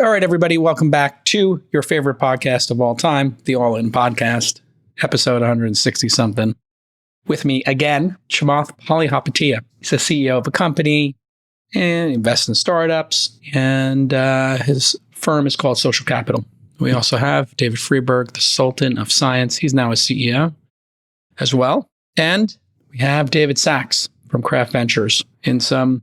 All right, everybody, welcome back to your favorite podcast of all time, the All In Podcast, episode 160-something. With me again, Chamath Palihapitiya. He's the CEO of a company and invests in startups, and his firm is called Social Capital. We also have David Freeberg, the Sultan of Science. He's now a CEO as well. And we have David Sachs from Craft Ventures in some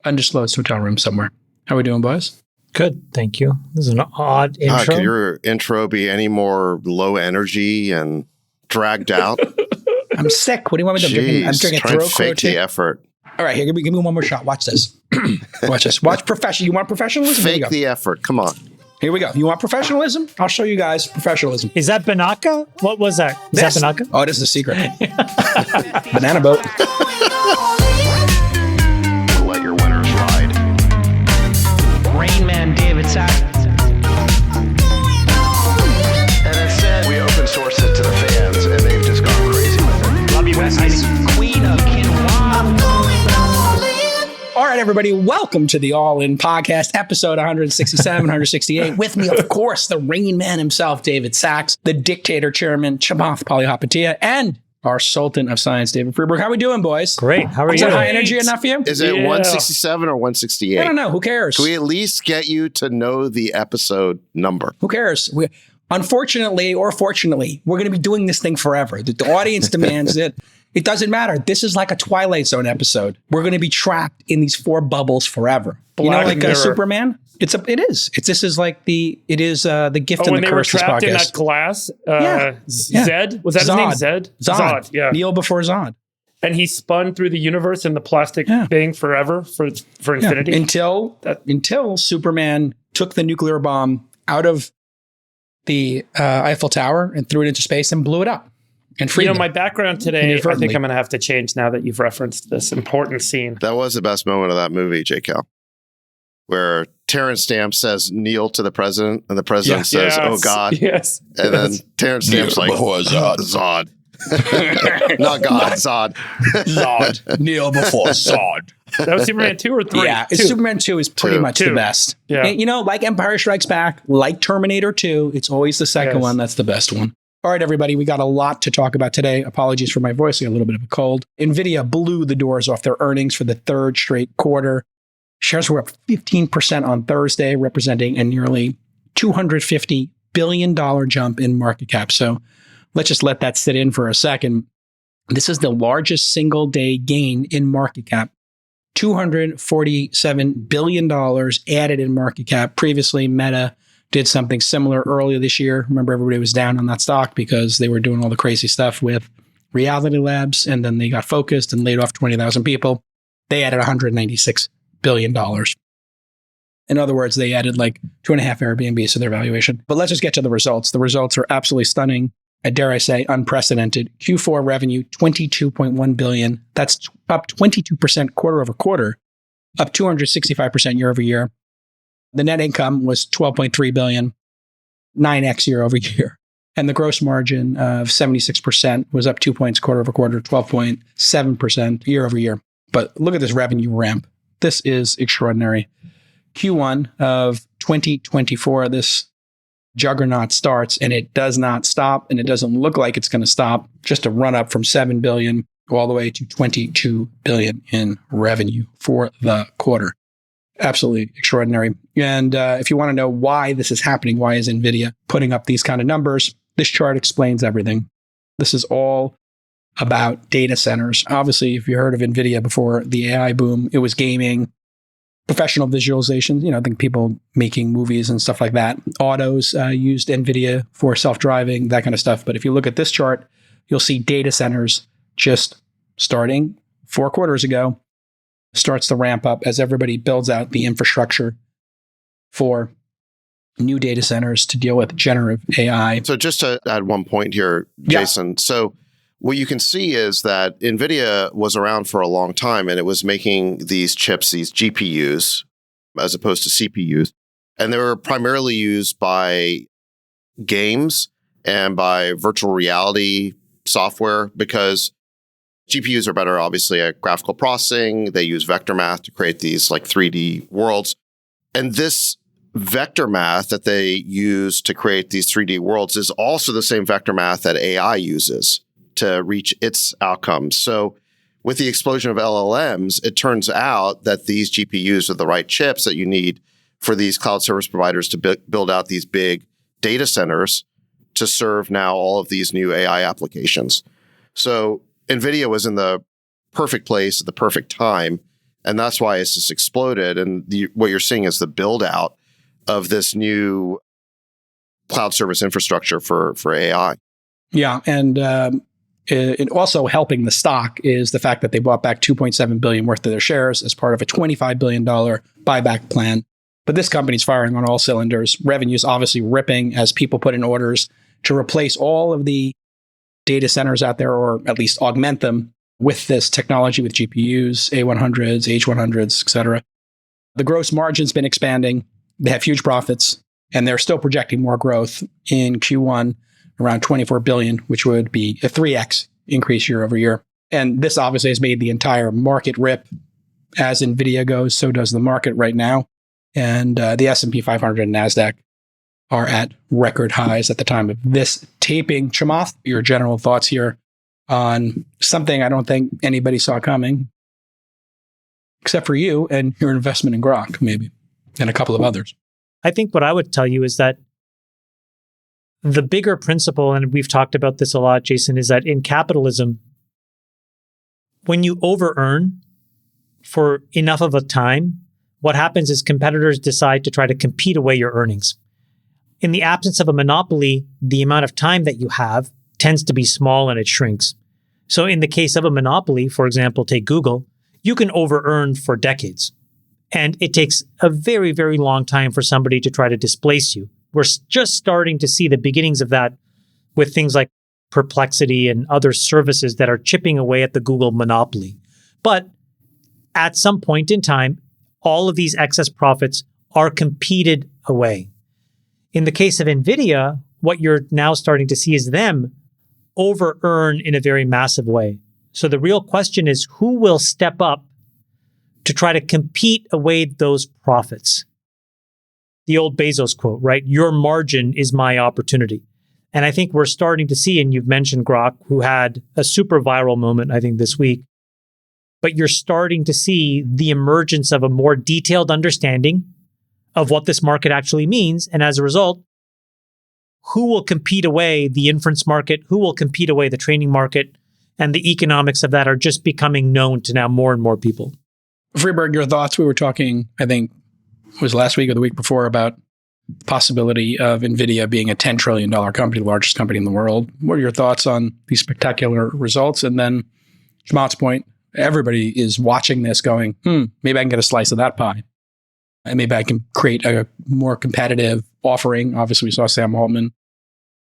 undisclosed hotel room somewhere. How are we doing, boys? Good, thank you. This is an odd intro. Could your intro be any more low energy and dragged out? I'm sick. What do you want me to do? I'm drinking trying to Groq. fake the effort. All right, here, give me one more shot. Watch this. Watch this. Watch professional. You want professionalism? Fake the effort. Come on. Here we go. You want professionalism? I'll show you guys professionalism. Is that Banaka? What was that? Is that Banaka? Oh, this is a secret. Banana boat. Let your winners ride. Rain Man David Sachs. And instead, we open source it to the fans, and they've just gone crazy with it. Love you, Besties. Queen of Quinoa. All right, everybody, welcome to the All In Podcast, episode 167, 168. With me, of course, the Rain Man himself, David Sachs, the Dictator Chairman, Chamath Palihapitiya, and our Sultan of Science, David Freeberg. How are we doing, boys? Great. How are you? Is that high energy enough for you? Is it 167 or 168? I don't know. Who cares? Can we at least get you to know the episode number? Who cares? Unfortunately or fortunately, we're going to be doing this thing forever. The audience demands it. It doesn't matter. This is like a Twilight Zone episode. We're going to be trapped in these four bubbles forever. You know, like Superman? It is. This is like the gift and the curse. When they were trapped in that glass, Zed? Was that his name? Zed? Zod. Yeah. Neo before Zod. And he spun through the universe in the plastic thing forever for infinity. Until Superman took the nuclear bomb out of the Eiffel Tower and threw it into space and blew it up. And my background today, I think I'm going to have to change now that you've referenced this important scene. That was the best moment of that movie, J. Cal, where Terrence Stamp says, kneel to the president, and the president says, oh, God. Yes. And then Terrence Stamp's like, Zod. Not God, Zod. Zod. Kneel before Zod. That was Superman 2 or 3? Yeah, Superman 2 is pretty much the best. Yeah. And, like Empire Strikes Back, like Terminator 2, it's always the second one that's the best one. All right, everybody, we got a lot to talk about today. Apologies for my voice. I got a little bit of a cold. Nvidia blew the doors off their earnings for the third straight quarter. Shares were up 15% on Thursday, representing a nearly $250 billion jump in market cap. So let's just let that sit in for a second. This is the largest single day gain in market cap. $247 billion added in market cap. Previously, Meta did something similar earlier this year. Remember, everybody was down on that stock because they were doing all the crazy stuff with Reality Labs, and then they got focused and laid off 20,000 people. They added $196 billion. In other words, they added like 2.5 Airbnbs to their valuation. But let's just get to the results. The results are absolutely stunning. Dare I say, unprecedented. Q4 revenue, $22.1 billion. That's up 22% quarter over quarter, up 265% year over year. The net income was $12.3 billion, 9x year over year. And the gross margin of 76% was up 2 points quarter over quarter, 12.7% year over year. But look at this revenue ramp. This is extraordinary. Q1 of 2024, this juggernaut starts, and it does not stop, and it doesn't look like it's going to stop. Just a run up from $7 billion all the way to $22 billion in revenue for the quarter. Absolutely extraordinary. And if you want to know why this is happening, why is Nvidia putting up these kind of numbers, this chart explains everything. This is all about data centers. Obviously, if you heard of Nvidia before the AI boom, it was gaming, professional visualizations, I think people making movies and stuff like that. Autos used Nvidia for self-driving, that kind of stuff. But if you look at this chart, you'll see data centers just starting 4 quarters ago, starts to ramp up as everybody builds out the infrastructure for new data centers to deal with generative AI. So just to add one point here, Jason. So what you can see is that NVIDIA was around for a long time, and it was making these chips, these GPUs, as opposed to CPUs. And they were primarily used by games and by virtual reality software because GPUs are better, obviously, at graphical processing. They use vector math to create these like 3D worlds. And this vector math that they use to create these 3D worlds is also the same vector math that AI uses to reach its outcomes. So with the explosion of LLMs, it turns out that these GPUs are the right chips that you need for these cloud service providers to build out these big data centers to serve now all of these new AI applications. So Nvidia was in the perfect place at the perfect time, and that's why it's just exploded. And what you're seeing is the build out of this new cloud service infrastructure for AI. Yeah, and it also helping the stock is the fact that they bought back $2.7 billion worth of their shares as part of a $25 billion buyback plan. But this company's firing on all cylinders. Revenue's obviously ripping as people put in orders to replace all of the data centers out there, or at least augment them with this technology with GPUs, A100s, H100s, et cetera. The gross margin's been expanding. They have huge profits, and they're still projecting more growth in Q1, around 24 billion, which would be a 3x increase year over year. And this obviously has made the entire market rip. As Nvidia goes, so does the market right now. And the S&P 500 and NASDAQ are at record highs at the time of this taping. Chamath, your general thoughts here on something I don't think anybody saw coming, except for you and your investment in Groq, maybe, and a couple of others. I think what I would tell you is that the bigger principle, and we've talked about this a lot, Jason, is that in capitalism, when you over-earn for enough of a time, what happens is competitors decide to try to compete away your earnings. In the absence of a monopoly, the amount of time that you have tends to be small and it shrinks. So in the case of a monopoly, for example, take Google, you can over-earn for decades. And it takes a very, very long time for somebody to try to displace you. We're just starting to see the beginnings of that with things like Perplexity and other services that are chipping away at the Google monopoly. But at some point in time, all of these excess profits are competed away. In the case of Nvidia, what you're now starting to see is them over-earn in a very massive way. So the real question is, who will step up to try to compete away those profits? The old Bezos quote, right? Your margin is my opportunity. And I think we're starting to see, and you've mentioned Groq, who had a super viral moment, I think, this week. But you're starting to see the emergence of a more detailed understanding of what this market actually means. And as a result, who will compete away the inference market? Who will compete away the training market? And the economics of that are just becoming known to now more and more people. Freeberg, your thoughts? We were talking, I think, it was last week or the week before, about the possibility of Nvidia being a $10 trillion company, the largest company in the world. What are your thoughts on these spectacular results? And then, Chamath's point, everybody is watching this going, maybe I can get a slice of that pie. And maybe I can create a more competitive offering. Obviously, we saw Sam Altman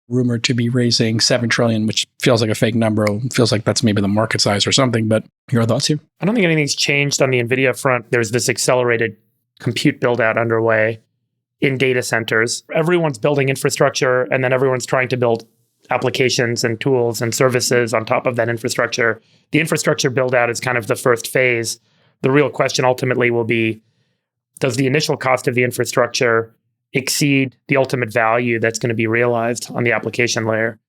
rumored to be raising $7 trillion, which feels like a fake number. It feels like that's maybe the market size or something. But your thoughts here? I don't think anything's changed on the Nvidia front. There's this accelerated compute build out underway in data centers. Everyone's building infrastructure, and then everyone's trying to build applications and tools and services on top of that infrastructure. The infrastructure build out is kind of the first phase. The real question ultimately will be, does the initial cost of the infrastructure exceed the ultimate value that's going to be realized on the application layer?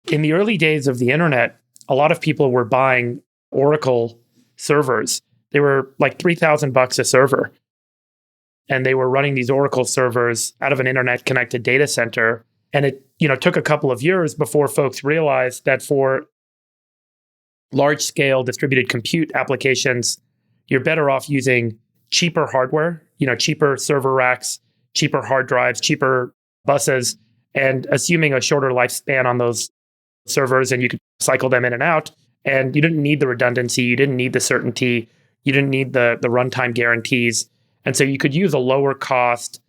In the early days of the internet, a lot of people were buying Oracle servers. They were like $3,000 a server. And they were running these Oracle servers out of an internet connected data center. And it, took a couple of years before folks realized that for large scale distributed compute applications, you're better off using cheaper hardware, cheaper server racks, cheaper hard drives, cheaper buses, and assuming a shorter lifespan on those servers, and you could cycle them in and out. And you didn't need the redundancy, you didn't need the certainty, you didn't need the runtime guarantees. And so you could use a lower cost,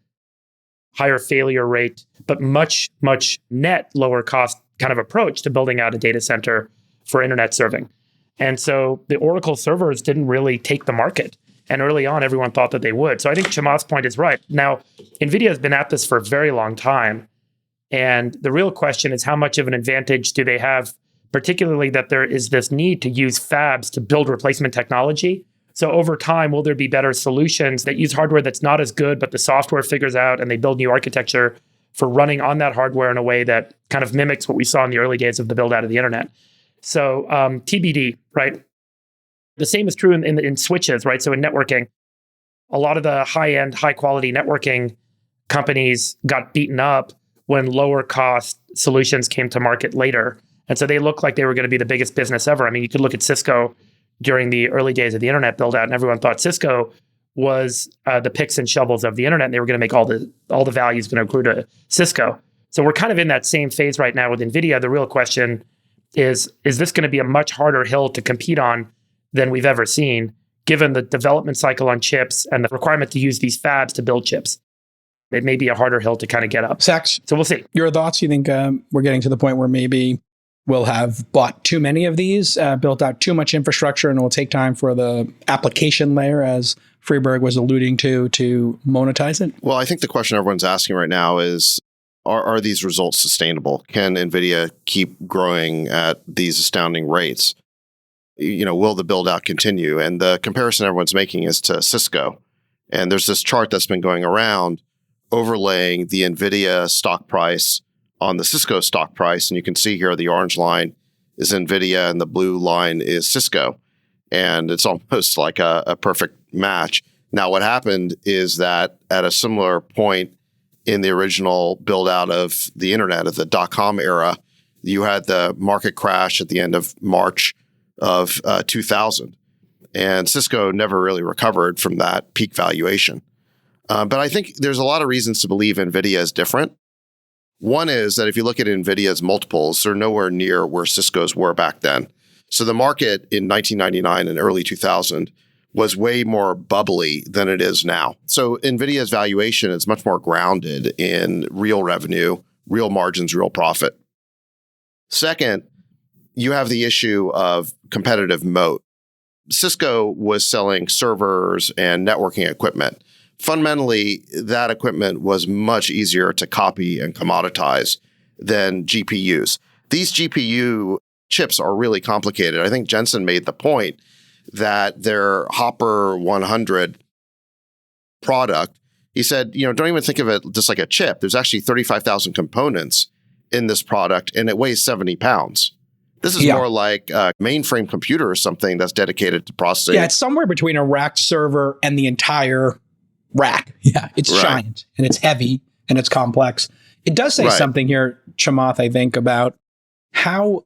higher failure rate, but much, much net lower cost kind of approach to building out a data center for internet serving. And so the Oracle servers didn't really take the market. And early on, everyone thought that they would. So I think Chamath's point is right. Now, Nvidia has been at this for a very long time. And the real question is, how much of an advantage do they have, particularly that there is this need to use fabs to build replacement technology So over time, will there be better solutions that use hardware that's not as good, but the software figures out and they build new architecture for running on that hardware in a way that kind of mimics what we saw in the early days of the build out of the internet? So TBD, right? The same is true in switches, right? So in networking, a lot of the high-end, high-quality networking companies got beaten up when lower cost solutions came to market later. And so they looked like they were going to be the biggest business ever. I mean, you could look at Cisco during the early days of the internet build out, and everyone thought Cisco was the picks and shovels of the internet, and they were going to make all the values going to accrue to Cisco. So we're kind of in that same phase right now with Nvidia. The real question is this going to be a much harder hill to compete on than we've ever seen, given the development cycle on chips and the requirement to use these fabs to build chips? It may be a harder hill to kind of get up. Sachs, so we'll see. Your thoughts? You think we're getting to the point where maybe we'll have bought too many of these, built out too much infrastructure, and it will take time for the application layer, as Freeberg was alluding to monetize it? Well, I think the question everyone's asking right now is, are these results sustainable? Can NVIDIA keep growing at these astounding rates? Will the build out continue? And the comparison everyone's making is to Cisco. And there's this chart that's been going around overlaying the NVIDIA stock price on the Cisco stock price. And you can see here the orange line is NVIDIA and the blue line is Cisco. And it's almost like a perfect match. Now, what happened is that at a similar point in the original build out of the internet, of the .com era, you had the market crash at the end of March of 2000. And Cisco never really recovered from that peak valuation. But I think there's a lot of reasons to believe NVIDIA is different. One is that if you look at NVIDIA's multiples, they're nowhere near where Cisco's were back then. So the market in 1999 and early 2000 was way more bubbly than it is now. So NVIDIA's valuation is much more grounded in real revenue, real margins, real profit. Second, you have the issue of competitive moat. Cisco was selling servers and networking equipment. Fundamentally, that equipment was much easier to copy and commoditize than GPUs. These GPU chips are really complicated. I think Jensen made the point that their Hopper 100 product, he said, don't even think of it just like a chip. There's actually 35,000 components in this product, and it weighs 70 pounds. This is more like a mainframe computer or something that's dedicated to processing. Yeah, it's somewhere between a rack server and the entire rack. Yeah, it's giant, and it's heavy, and it's complex. It does say something here, Chamath, I think, about how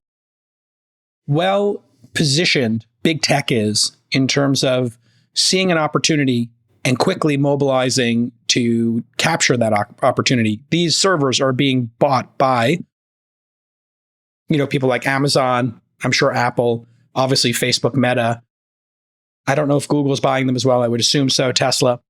well positioned big tech is in terms of seeing an opportunity and quickly mobilizing to capture that opportunity. These servers are being bought by people like Amazon, I'm sure Apple, obviously Facebook, Meta. I don't know if Google is buying them as well. I would assume so, Tesla.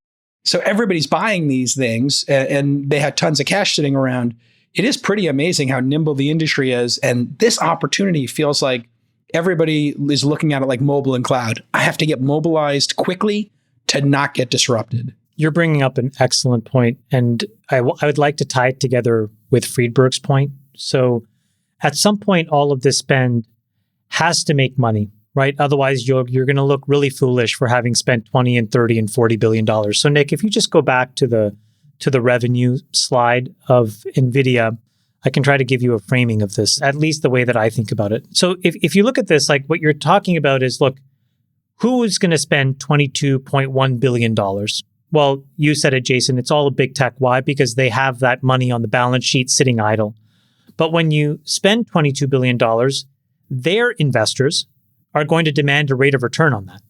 So everybody's buying these things, and they had tons of cash sitting around. It is pretty amazing how nimble the industry is. And this opportunity feels like everybody is looking at it like mobile and cloud. I have to get mobilized quickly to not get disrupted. You're bringing up an excellent point, and I would like to tie it together with Friedberg's point. So at some point, all of this spend has to make money, right? Otherwise, you're going to look really foolish for having spent 20 and 30 and 40 billion dollars. So Nick, if you just go back to the revenue slide of NVIDIA, I can try to give you a framing of this, at least the way that I think about it. So if you look at this, like what you're talking about is, look, who is going to spend $22.1 billion? Well, you said it, Jason, it's all a big tech. Why? Because they have that money on the balance sheet sitting idle. But when you spend $22 billion, their investors are going to demand a rate of return on that.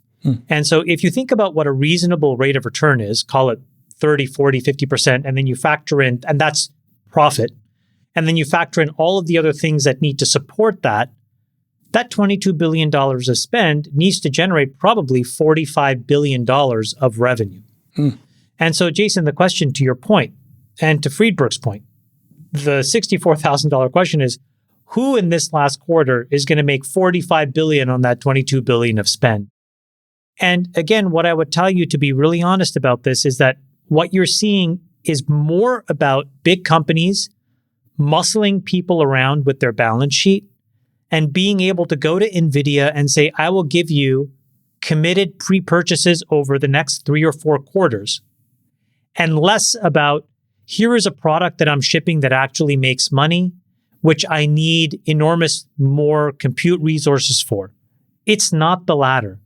And so if you think about what a reasonable rate of return is, call it 30, 40, 50%, and then you factor in, and that's profit, and then you factor in all of the other things that need to support that, that $22 billion of spend needs to generate probably $45 billion of revenue. And so, Jason, the question to your point, and to Friedberg's point, the $64,000 question is, who in this last quarter is going to make $45 billion on that $22 billion of spend? And again, what I would tell you, to be really honest about this, is that what you're seeing is more about big companies muscling people around with their balance sheet and being able to go to NVIDIA and say, I will give you committed pre-purchases over the next 3 or 4 quarters, and less about, here is a product that I'm shipping that actually makes money, which I need enormous more compute resources for. It's not the latter.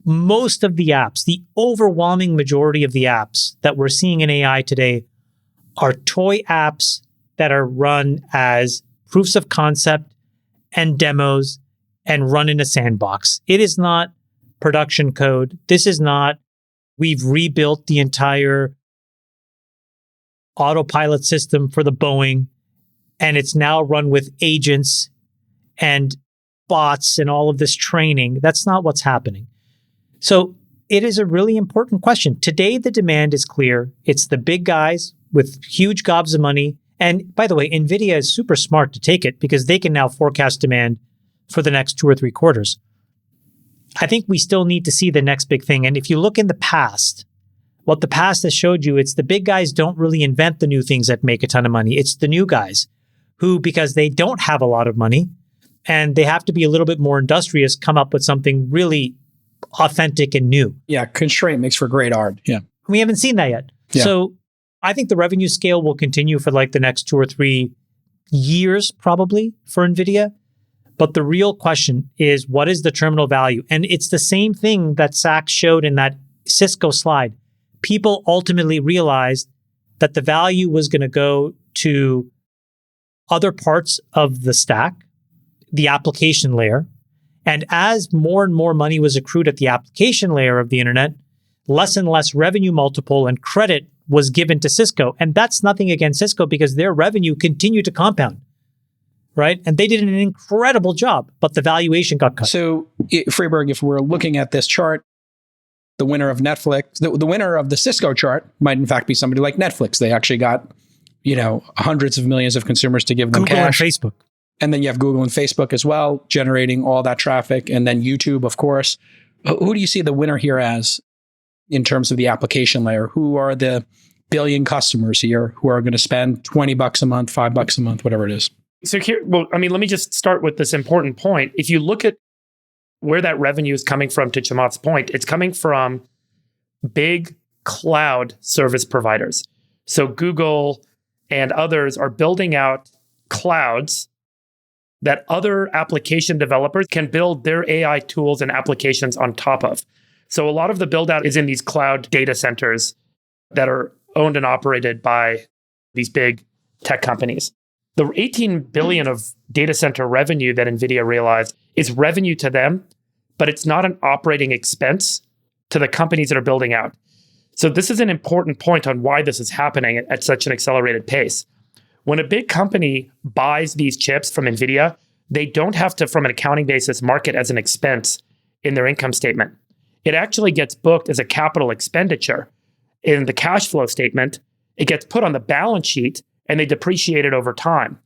Most of the apps, the overwhelming majority of the apps that we're seeing in AI today are toy apps that are run as proofs of concept and demos and run in a sandbox. It is not production code. This is not, we've rebuilt the entire autopilot system for the Boeing, and it's now run with agents and bots and all of this training. That's not what's happening. So it is a really important question. Today, the demand is clear. It's the big guys with huge gobs of money. And by the way, Nvidia is super smart to take it because they can now forecast demand for the next 2 or 3 quarters. I think we still need to see the next big thing. And if you look in the past, what the past has showed you, it's the big guys don't really invent the new things that make a ton of money. It's the new guys who, because they don't have a lot of money and they have to be a little bit more industrious, come up with something really authentic and new. Yeah, constraint makes for great art. Yeah. We haven't seen that yet. Yeah. So I think the revenue scale will continue for like the next 2 or 3 years, probably, for NVIDIA. But the real question is, what is the terminal value? And it's the same thing that Sachs showed in that Cisco slide. People ultimately realized that the value was going to go to other parts of the stack, the application layer. And as more and more money was accrued at the application layer of the internet, less and less revenue multiple and credit was given to Cisco. And that's nothing against Cisco because their revenue continued to compound, right? And they did an incredible job, but the valuation got cut. So, Freeberg, if we're looking at this chart, the winner of Netflix, the winner of the Cisco chart might in fact be somebody like Netflix. They actually got, hundreds of millions of consumers to give them Google cash. and Facebook. And then you have Google and Facebook as well, generating all that traffic. And then YouTube, of course. Who do you see the winner here as in terms of the application layer? Who are the billion customers here who are going to spend $20 a month, $5 a month, whatever it is? So here, let me just start with this important point. If you look at where that revenue is coming from, to Chamath's point, it's coming from big cloud service providers. So Google and others are building out clouds that other application developers can build their AI tools and applications on top of. So a lot of the build out is in these cloud data centers that are owned and operated by these big tech companies. The 18 billion of data center revenue that NVIDIA realized is revenue to them, but it's not an operating expense to the companies that are building out. So this is an important point on why this is happening at such an accelerated pace. When a big company buys these chips from NVIDIA, they don't have to, from an accounting basis, mark it as an expense in their income statement. It actually gets booked as a capital expenditure. In the cash flow statement, it gets put on the balance sheet and they depreciate it over time.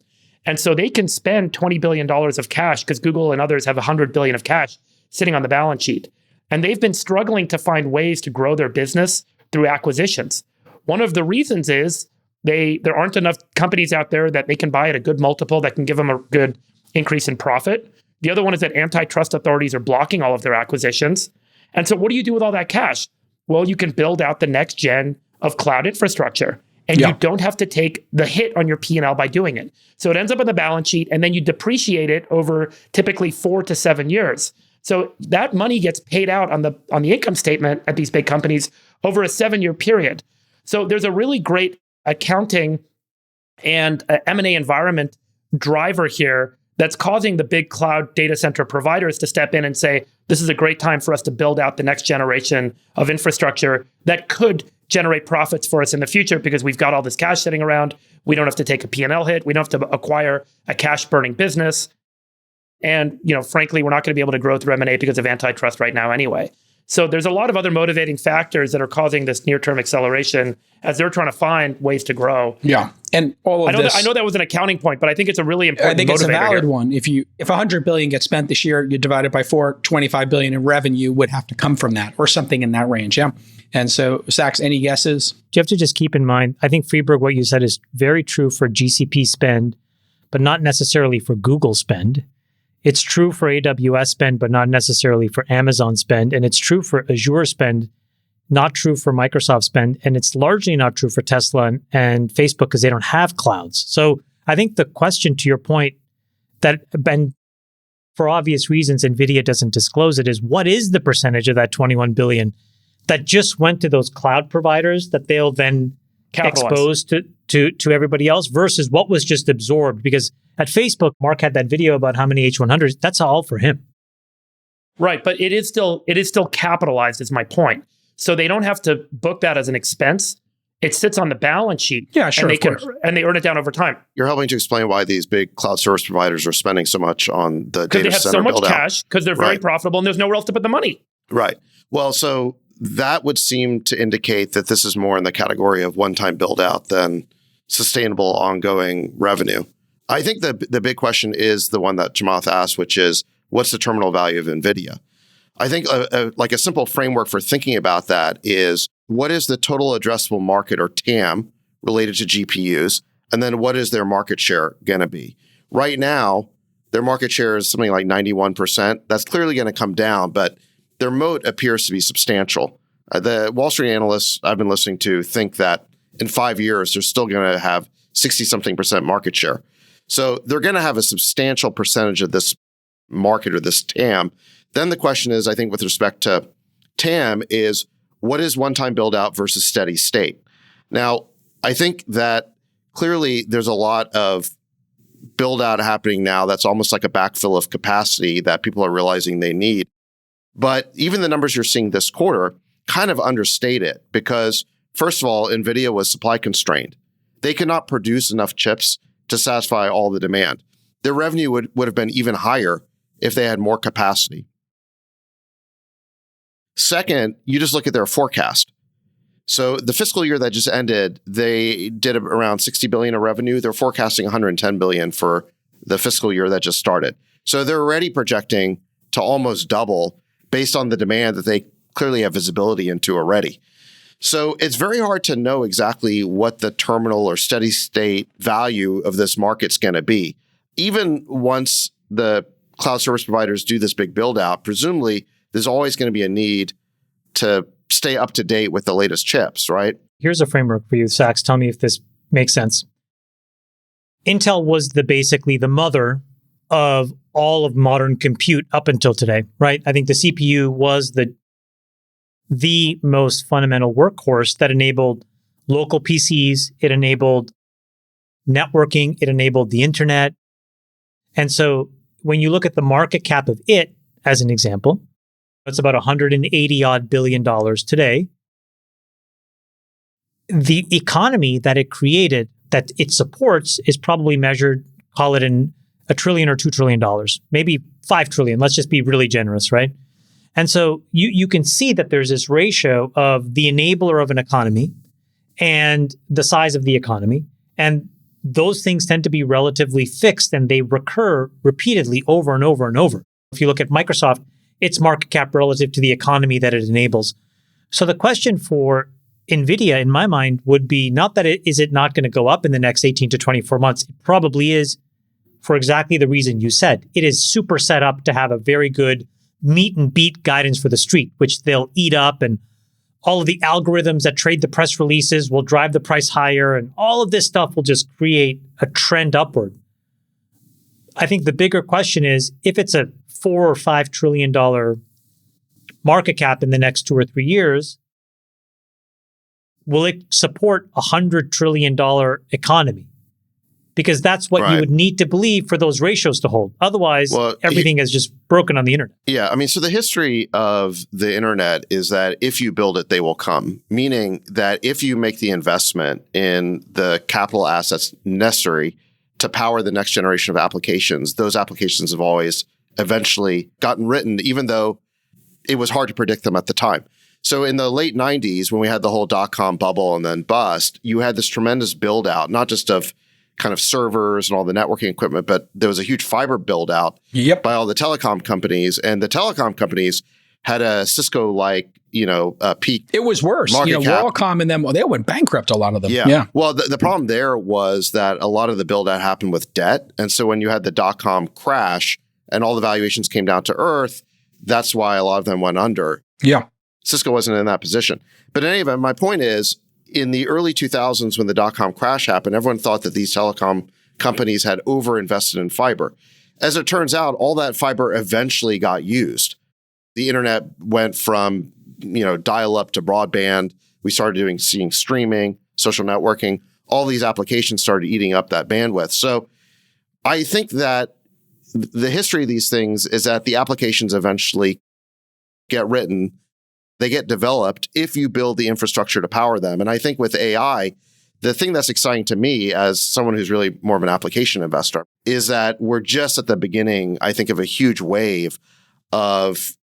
And so they can spend $20 billion of cash because Google and others have $100 billion of cash sitting on the balance sheet. And they've been struggling to find ways to grow their business through acquisitions. One of the reasons is there aren't enough companies out there that they can buy at a good multiple that can give them a good increase in profit. The other one is that antitrust authorities are blocking all of their acquisitions. And so what do you do with all that cash? Well, you can build out the next gen of cloud infrastructure. And you don't have to take the hit on your P&L by doing it. So it ends up on the balance sheet, and then you depreciate it over typically 4 to 7 years. So that money gets paid out on the income statement at these big companies over a 7-year period. So there's a really great accounting and M&A environment driver here that's causing the big cloud data center providers to step in and say, this is a great time for us to build out the next generation of infrastructure that could generate profits for us in the future because we've got all this cash sitting around. We don't have to take a P&L hit. We don't have to acquire a cash burning business. And, frankly, we're not going to be able to grow through M&A because of antitrust right now anyway. So there's a lot of other motivating factors that are causing this near-term acceleration as they're trying to find ways to grow. Yeah. And all of this. I know that was an accounting point, but I think it's a really important I think it's a valid here. one. If $100 billion gets spent this year, you divide it by 4, $25 billion in revenue would have to come from that or something in that range. Yeah. And so, Sachs, any guesses? You have to just keep in mind, I think, Freeberg, what you said is very true for GCP spend, but not necessarily for Google spend. It's true for AWS spend, but not necessarily for Amazon spend. And it's true for Azure spend, not true for Microsoft spend. And it's largely not true for Tesla and Facebook because they don't have clouds. So I think the question, to your point, that, and for obvious reasons, NVIDIA doesn't disclose it, is what is the percentage of that 21 billion that just went to those cloud providers that they'll then expose to everybody else versus what was just absorbed? Because at Facebook, Mark had that video about how many H100s. That's all for him. Right, but it is still capitalized, is my point. So they don't have to book that as an expense. It sits on the balance sheet. Yeah, sure, and they earn it down over time. You're helping to explain why these big cloud service providers are spending so much on the data center build-out. Because they have so much cash, because they're very profitable, and there's nowhere else to put the money. Right. Well, so that would seem to indicate that this is more in the category of one-time build-out than sustainable ongoing revenue. I think the big question is the one that Chamath asked, which is, what's the terminal value of NVIDIA? I think like a simple framework for thinking about that is, what is the total addressable market, or TAM, related to GPUs? And then what is their market share going to be? Right now, their market share is something like 91%. That's clearly going to come down, but their moat appears to be substantial. The Wall Street analysts I've been listening to think that in 5 years, they're still going to have 60-something% market share. So they're going to have a substantial percentage of this market, or this TAM. Then the question is, I think with respect to TAM, is what is one-time build-out versus steady state? Now, I think that clearly there's a lot of build-out happening now that's almost like a backfill of capacity that people are realizing they need. But even the numbers you're seeing this quarter kind of understate it, because first of all, NVIDIA was supply constrained. They could not produce enough chips to satisfy all the demand. Their revenue would have been even higher if they had more capacity. Second, you just look at their forecast. So the fiscal year that just ended, they did around 60 billion of revenue. They're forecasting 110 billion for the fiscal year that just started. So they're already projecting to almost double based on the demand that they clearly have visibility into already. So it's very hard to know exactly what the terminal or steady state value of this market's going to be. Even once the cloud service providers do this big build out, presumably there's always going to be a need to stay up to date with the latest chips, right? Here's a framework for you, Sachs. Tell me if this makes sense. Intel was basically the mother of all of modern compute up until today, right? I think the CPU was the most fundamental workhorse that enabled local PCs. It enabled networking. It enabled the internet. And so when you look at the market cap of it, as an example, it's about $180 billion today. The economy that it created, that it supports, is probably measured, call it in $1 trillion or $2 trillion, maybe $5 trillion. Let's just be really generous, right? And so you can see that there's this ratio of the enabler of an economy and the size of the economy. And those things tend to be relatively fixed, and they recur repeatedly over and over and over. If you look at Microsoft, its market cap relative to the economy that it enables. So the question for NVIDIA, in my mind, would be not that is it not going to go up in the next 18 to 24 months. It probably is, for exactly the reason you said. It is super set up to have a very good meet and beat guidance for the street, which they'll eat up, and all of the algorithms that trade the press releases will drive the price higher, and all of this stuff will just create a trend upward. I think the bigger question is, if it's a $4 or $5 trillion market cap in the next 2 or 3 years, will it support a $100 trillion economy? Because that's what you would need to believe for those ratios to hold. Otherwise, everything is just broken on the internet. Yeah. I mean, so the history of the internet is that if you build it, they will come. Meaning that if you make the investment in the capital assets necessary to power the next generation of applications, those applications have always eventually gotten written, even though it was hard to predict them at the time. So in the late 90s, when we had the whole dot-com bubble and then bust, you had this tremendous build out, not just of kind of servers and all the networking equipment, but there was a huge fiber build out by all the telecom companies. And the telecom companies had a Cisco-like, peak. It was worse. WorldCom and them, they went bankrupt, a lot of them. Yeah. Well, the problem there was that a lot of the build out happened with debt. And so when you had the dot-com crash, and all the valuations came down to earth, that's why a lot of them went under. Yeah. Cisco wasn't in that position. But in any event, my point is, in the early 2000s when the dot-com crash happened, everyone thought that these telecom companies had overinvested in fiber. As it turns out, all that fiber eventually got used. The internet went from, dial-up to broadband. We started seeing streaming, social networking. All these applications started eating up that bandwidth. So I think that the history of these things is that the applications eventually get written, they get developed if you build the infrastructure to power them. And I think with AI, the thing that's exciting to me as someone who's really more of an application investor is that we're just at the beginning, I think, of a huge wave of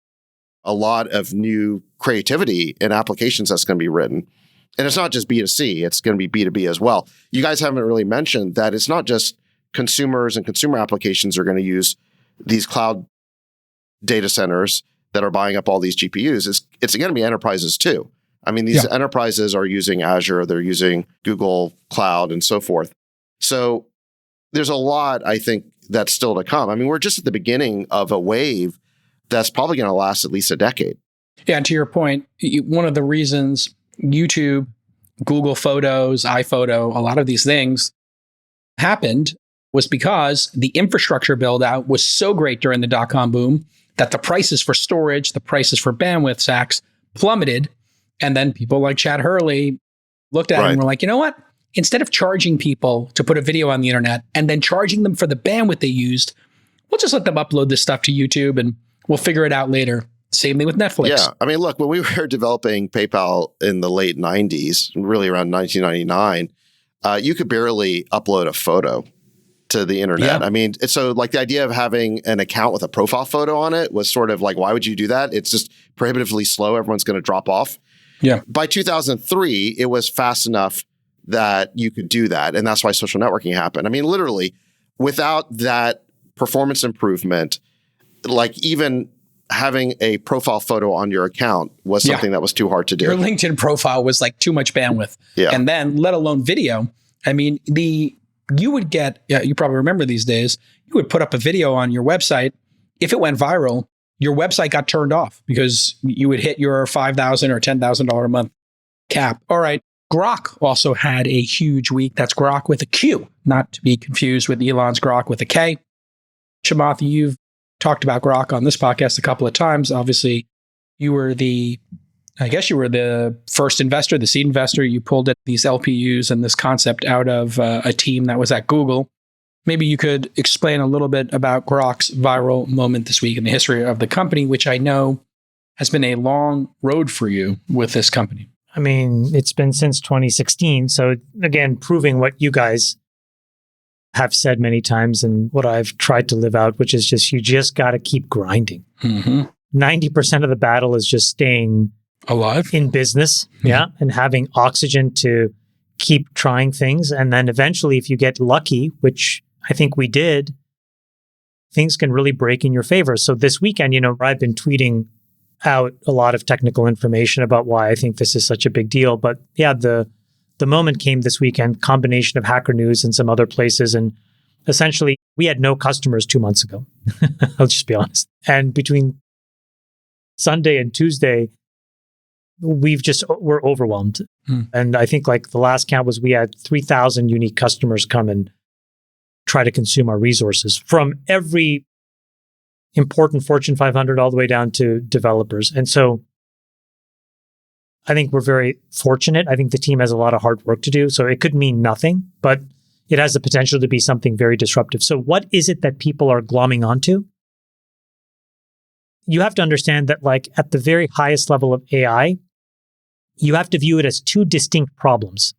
a lot of new creativity in applications that's going to be written. And it's not just B2C, it's going to be B2B as well. You guys haven't really mentioned that it's not just consumers and consumer applications are going to use these cloud data centers that are buying up all these GPUs. It's going to be enterprises too. I mean, these enterprises are using Azure, they're using Google Cloud and so forth. So there's a lot, I think, that's still to come. I mean, we're just at the beginning of a wave that's probably going to last at least a decade. Yeah, and to your point, one of the reasons YouTube, Google Photos, iPhoto, a lot of these things happened was because the infrastructure build out was so great during the dot-com boom that the prices for storage, the prices for bandwidth stacks plummeted. And then people like Chad Hurley looked at it and were like, you know what? Instead of charging people to put a video on the internet and then charging them for the bandwidth they used, we'll just let them upload this stuff to YouTube and we'll figure it out later. Same thing with Netflix. Yeah. I mean, look, when we were developing PayPal in the late 90s, really around 1999, you could barely upload a photo to the internet. Yeah. I mean, so like the idea of having an account with a profile photo on it was sort of like, why would you do that? It's just prohibitively slow. Everyone's going to drop off. Yeah. By 2003, it was fast enough that you could do that. And that's why social networking happened. I mean, literally, without that performance improvement, like even having a profile photo on your account was something that was too hard to do. Your LinkedIn profile was like too much bandwidth. Yeah. And then let alone video. I mean, you would get, you probably remember these days, you would put up a video on your website. If it went viral, your website got turned off because you would hit your $5,000 or $10,000 a month cap. All right. Groq also had a huge week. That's Groq with a Q, not to be confused with Elon's Groq with a K. Chamath, you've talked about Groq on this podcast a couple of times. Obviously, you were the first investor, the seed investor. You pulled at these LPUs and this concept out of a team that was at Google. Maybe you could explain a little bit about Groq's viral moment this week in the history of the company, which I know has been a long road for you with this company. I mean, it's been since 2016. So again, proving what you guys have said many times and what I've tried to live out, which is just, you just got to keep grinding. Mm-hmm. 90% of the battle is just staying alive in business. Yeah. And having oxygen to keep trying things. And then eventually, if you get lucky, which I think we did, things can really break in your favor. So this weekend, I've been tweeting out a lot of technical information about why I think this is such a big deal. But yeah, the moment came this weekend, combination of Hacker News and some other places. And essentially, we had no customers 2 months ago. I'll just be honest. And between Sunday and Tuesday, we're overwhelmed. And I think like the last count was we had 3,000 unique customers come and try to consume our resources from every important Fortune 500 all the way down to developers. And so I think we're very fortunate. I think the team has a lot of hard work to do. So it could mean nothing, but it has the potential to be something very disruptive. So what is it that people are glomming onto? You have to understand that like at the very highest level of AI, you have to view it as two distinct problems.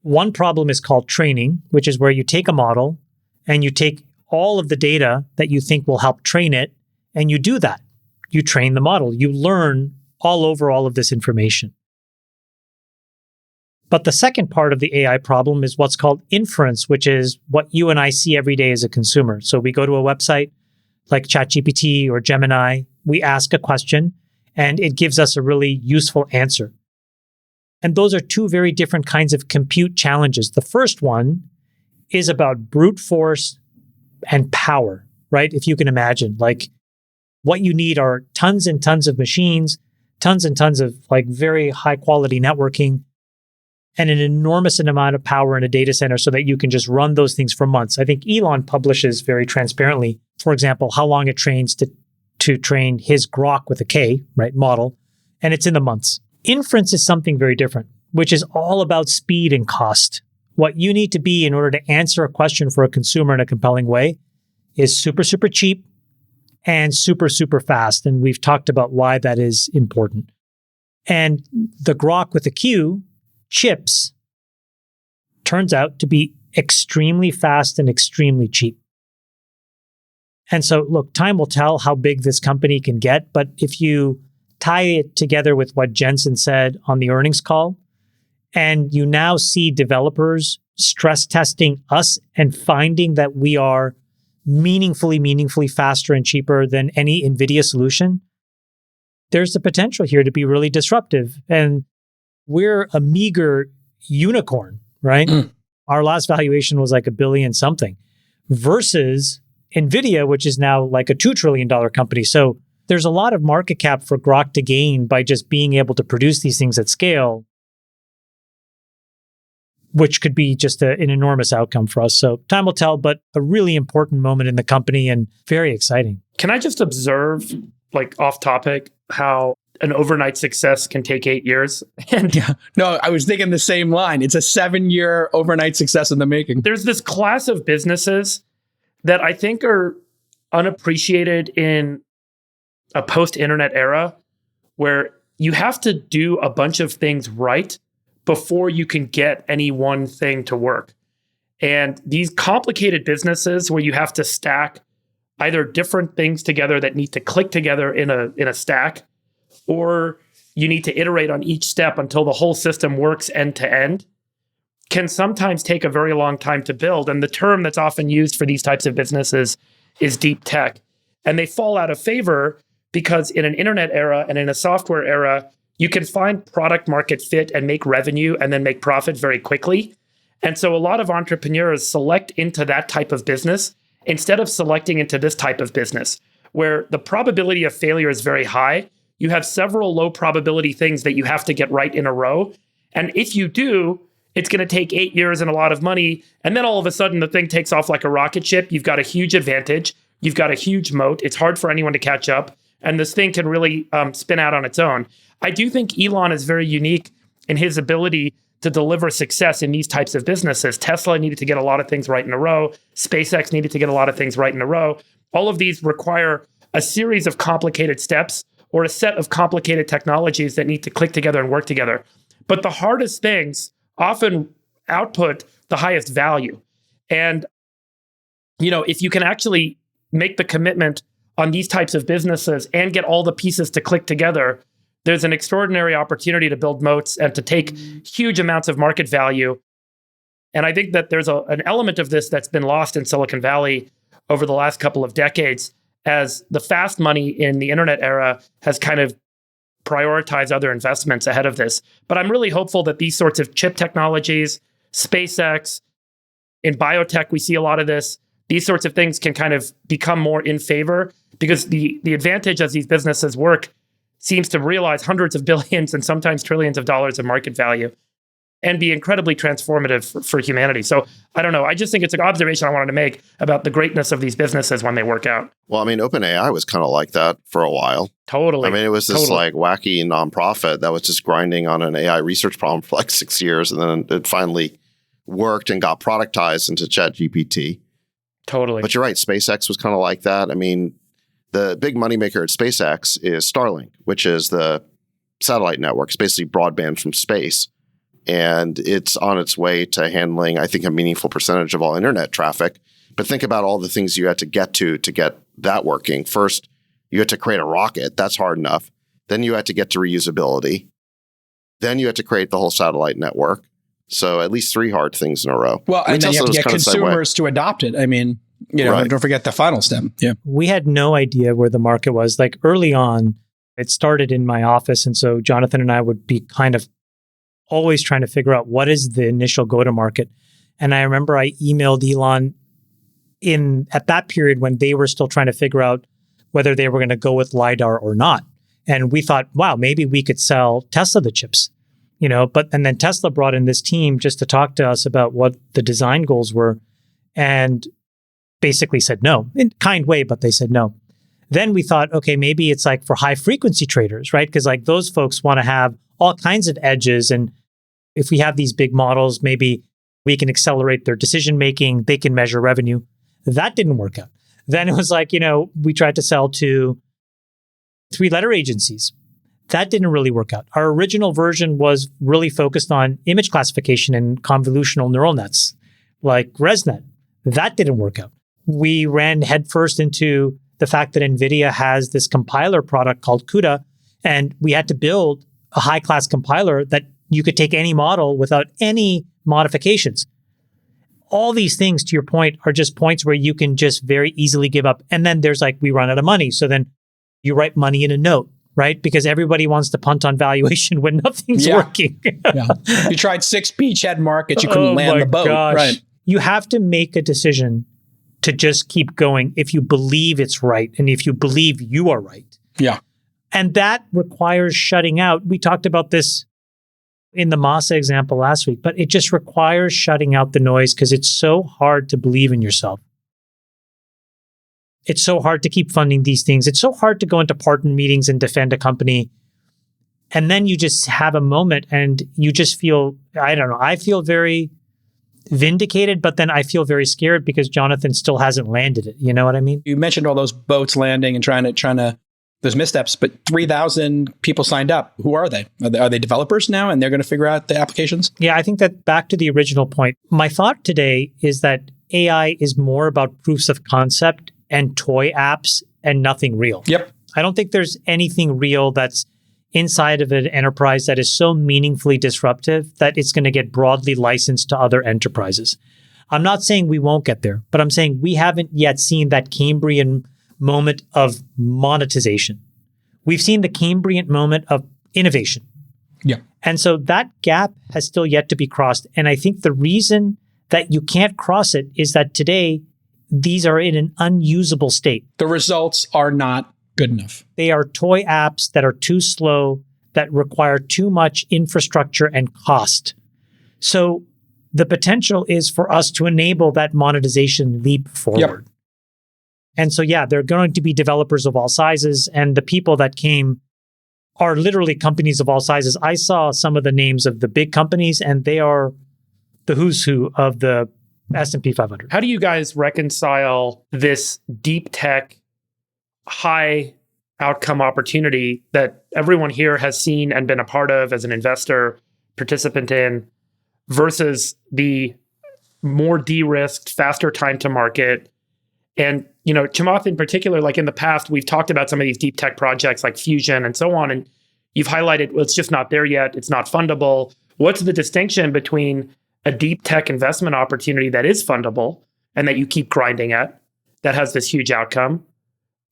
One problem is called training, which is where you take a model and you take all of the data that you think will help train it, and you do that. You train the model. You learn all over all of this information. But the second part of the AI problem is what's called inference, which is what you and I see every day as a consumer. So we go to a website like ChatGPT or Gemini, we ask a question, and it gives us a really useful answer. And those are two very different kinds of compute challenges. The first one is about brute force and power. right? If you can imagine, like what you need are tons and tons of machines, tons and tons of like very high quality networking, and an enormous amount of power in a data center so that you can just run those things for months. I think Elon publishes very transparently, for example, how long it trains to train his Groq with a K, right, model, and it's in the months. Inference is something very different, which is all about speed and cost. What you need to be in order to answer a question for a consumer in a compelling way is super, super cheap and super, super fast. And we've talked about why that is important. And the Groq with a Q chips turns out to be extremely fast and extremely cheap. And so, look, time will tell how big this company can get. But if you tie it together with what Jensen said on the earnings call, and you now see developers stress testing us and finding that we are meaningfully faster and cheaper than any Nvidia solution, there's the potential here to be really disruptive. And we're a meager unicorn, right? Our last valuation was like $1 billion something versus Nvidia, which is now like a $2 trillion company. So there's a lot of market cap for Groq to gain by just being able to produce these things at scale, which could be just an enormous outcome for us. So time will tell, but a really important moment in the company and very exciting. Can I just observe, like off topic, how an overnight success can take 8 years? And Yeah. No, I was thinking the same line. It's a 7-year overnight success in the making. there's this class of businesses that I think are unappreciated in a post-internet era where you have to do a bunch of things right before you can get any one thing to work. And these complicated businesses where you have to stack either different things together that need to click together in a stack, or you need to iterate on each step until the whole system works end to end, can sometimes take a very long time to build. And the term that's often used for these types of businesses is deep tech. And they fall out of favor because in an internet era and in a software era, you can find product market fit and make revenue and then make profit very quickly. And so a lot of entrepreneurs select into that type of business instead of selecting into this type of business, where the probability of failure is very high. You have several low probability things that you have to get right in a row. And if you do, it's going to take 8 years and a lot of money. And then all of a sudden, the thing takes off like a rocket ship. You've got a huge advantage. You've got a huge moat. It's hard for anyone to catch up. And this thing can really spin out on its own. I do think Elon is very unique in his ability to deliver success in these types of businesses. Tesla needed to get a lot of things right in a row. SpaceX needed to get a lot of things right in a row. All of these require a series of complicated steps or a set of complicated technologies that need to click together and work together. But the hardest things often output the highest value. And, you know, if you can actually make the commitment on these types of businesses and get all the pieces to click together, there's an extraordinary opportunity to build moats and to take huge amounts of market value. And I think that there's an element of this that's been lost in Silicon Valley over the last couple of decades as the fast money in the internet era has kind of prioritized other investments ahead of this. But I'm really hopeful that these sorts of chip technologies, SpaceX, in biotech, we see a lot of this. These sorts of things can kind of become more in favor because the advantage as these businesses work seems to realize hundreds of billions and sometimes trillions of dollars of market value and be incredibly transformative for humanity. So I don't know. I just think it's an observation I wanted to make about the greatness of these businesses when they work out. Well, I mean, OpenAI was kind of like that for a while. Totally. I mean, it was this like wacky nonprofit that was just grinding on an AI research problem for like 6 years. And then it finally worked and got productized into ChatGPT. Totally. But you're right. SpaceX was kind of like that. I mean, the big moneymaker at SpaceX is Starlink, which is the satellite network. It's basically broadband from space. And it's on its way to handling, I think, a meaningful percentage of all internet traffic. But think about all the things you had to get get that working. First, you had to create a rocket. That's hard enough. Then you had to get to reusability. Then you had to create the whole satellite network. So at least 3 hard things in a row. Well, and then you have to get consumers to adopt it. I mean, you know, Don't forget the final step. Yeah. We had no idea where the market was. Like early on, it started in my office. And so Jonathan and I would be kind of always trying to figure out what is the initial go-to-market. And I remember I emailed Elon at that period when they were still trying to figure out whether they were going to go with LiDAR or not. And we thought, wow, maybe we could sell Tesla the chips, and then Tesla brought in this team just to talk to us about what the design goals were and basically said no, in a kind way, but they said no. Then we thought, okay, maybe it's like for high frequency traders, right? Because like those folks want to have all kinds of edges. And if we have these big models, maybe we can accelerate their decision making, they can measure revenue. That didn't work out. Then it was like, we tried to sell to 3-letter agencies. That didn't really work out. Our original version was really focused on image classification and convolutional neural nets, like ResNet. That didn't work out. We ran headfirst into the fact that Nvidia has this compiler product called CUDA, and we had to build a high-class compiler that you could take any model without any modifications. All these things, to your point, are just points where you can just very easily give up. And then there's like, we run out of money. So then you write money in a note, right? Because everybody wants to punt on valuation when nothing's working. Yeah. You tried 6 beachhead markets, you couldn't land the boat. Gosh. Right. You have to make a decision to just keep going if you believe it's right and if you believe you are right. Yeah. And that requires shutting out. We talked about this in the Masa example last week, but it just requires shutting out the noise because it's so hard to believe in yourself. It's so hard to keep funding these things. It's so hard to go into partner meetings and defend a company. And then you just have a moment and you just feel, I don't know, I feel very vindicated, but then I feel very scared because Jonathan still hasn't landed it. You know what I mean? You mentioned all those boats landing and trying to those missteps, but 3,000 people signed up. Who are they? Are they developers now and they're going to figure out the applications? Yeah, I think that back to the original point, my thought today is that AI is more about proofs of concept and toy apps and nothing real. Yep. I don't think there's anything real that's inside of an enterprise that is so meaningfully disruptive that it's going to get broadly licensed to other enterprises. I'm not saying we won't get there, but I'm saying we haven't yet seen that Cambrian moment of monetization. We've seen the Cambrian moment of innovation. Yeah. And so that gap has still yet to be crossed. And I think the reason that you can't cross it is that today, these are in an unusable state. The results are not good enough. They are toy apps that are too slow, that require too much infrastructure and cost. So the potential is for us to enable that monetization leap forward. Yep. And so, yeah, there are going to be developers of all sizes, and the people that came are literally companies of all sizes. I saw some of the names of the big companies, and they are the who's who of the S&P 500. How do you guys reconcile this deep tech, high outcome opportunity that everyone here has seen and been a part of as an investor, participant in, versus the more de-risked, faster time to market? And, Chamath in particular, like in the past, we've talked about some of these deep tech projects like Fusion and so on, and you've highlighted, well, it's just not there yet. It's not fundable. What's the distinction between a deep tech investment opportunity that is fundable and that you keep grinding at, that has this huge outcome?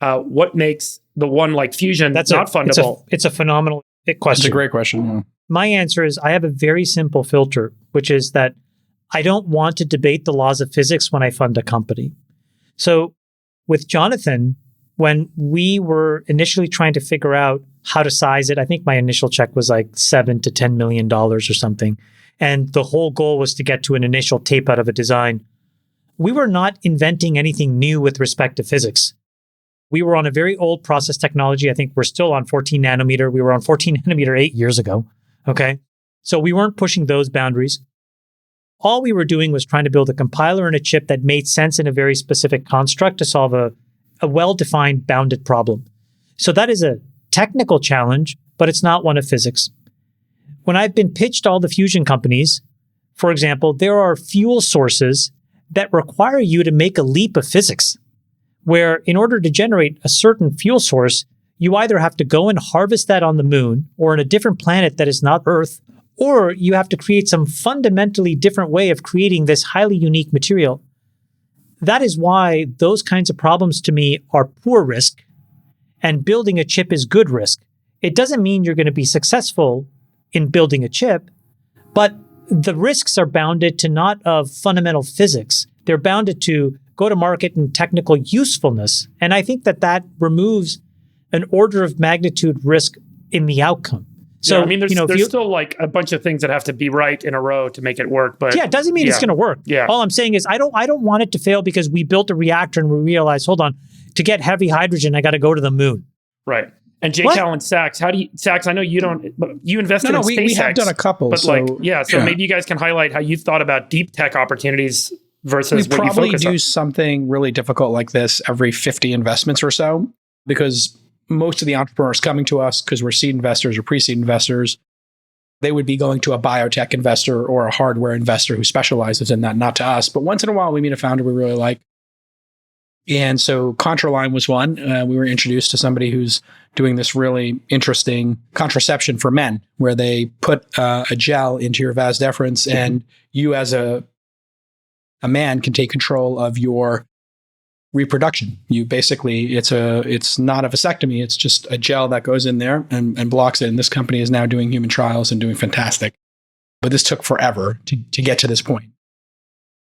What makes the one like Fusion not fundable? It's a phenomenal question. It's a great question. Yeah. My answer is I have a very simple filter, which is that I don't want to debate the laws of physics when I fund a company. So with Jonathan, when we were initially trying to figure out how to size it, I think my initial check was like $7 to $10 million or something. And the whole goal was to get to an initial tape out of a design. We were not inventing anything new with respect to physics. We were on a very old process technology. I think we're still on 14 nanometer. We were on 14 nanometer 8 years ago. Okay. So we weren't pushing those boundaries. All we were doing was trying to build a compiler and a chip that made sense in a very specific construct to solve a well-defined bounded problem. So that is a technical challenge, but it's not one of physics. When I've been pitched all the fusion companies, for example, there are fuel sources that require you to make a leap of physics, where in order to generate a certain fuel source, you either have to go and harvest that on the moon or in a different planet that is not Earth, or you have to create some fundamentally different way of creating this highly unique material. That is why those kinds of problems to me are poor risk, and building a chip is good risk. It doesn't mean you're going to be successful in building a chip, but the risks are bounded to not of fundamental physics. They're bounded to go-to-market and technical usefulness. And I think that removes an order of magnitude risk in the outcome. So, I mean, there's still like a bunch of things that have to be right in a row to make it work. But yeah, it doesn't mean it's going to work. Yeah. All I'm saying is I don't want it to fail because we built a reactor and we realized, hold on, to get heavy hydrogen, I got to go to the moon. Right. And JCal and Sachs, Sachs, I know you invested in SpaceX. We have done a couple. But maybe you guys can highlight how you thought about deep tech opportunities versus we what you probably focus do on. something really difficult like this every 50 investments or so, because most of the entrepreneurs coming to us, because we're seed investors or pre-seed investors, they would be going to a biotech investor or a hardware investor who specializes in that, not to us. But once in a while, we meet a founder we really like. And so Contraline was one. We were introduced to somebody who's doing this really interesting contraception for men, where they put a gel into your vas deferens, and you as a man can take control of your reproduction. You basically, it's not a vasectomy. It's just a gel that goes in there and blocks it. And this company is now doing human trials and doing fantastic. But this took forever to get to this point.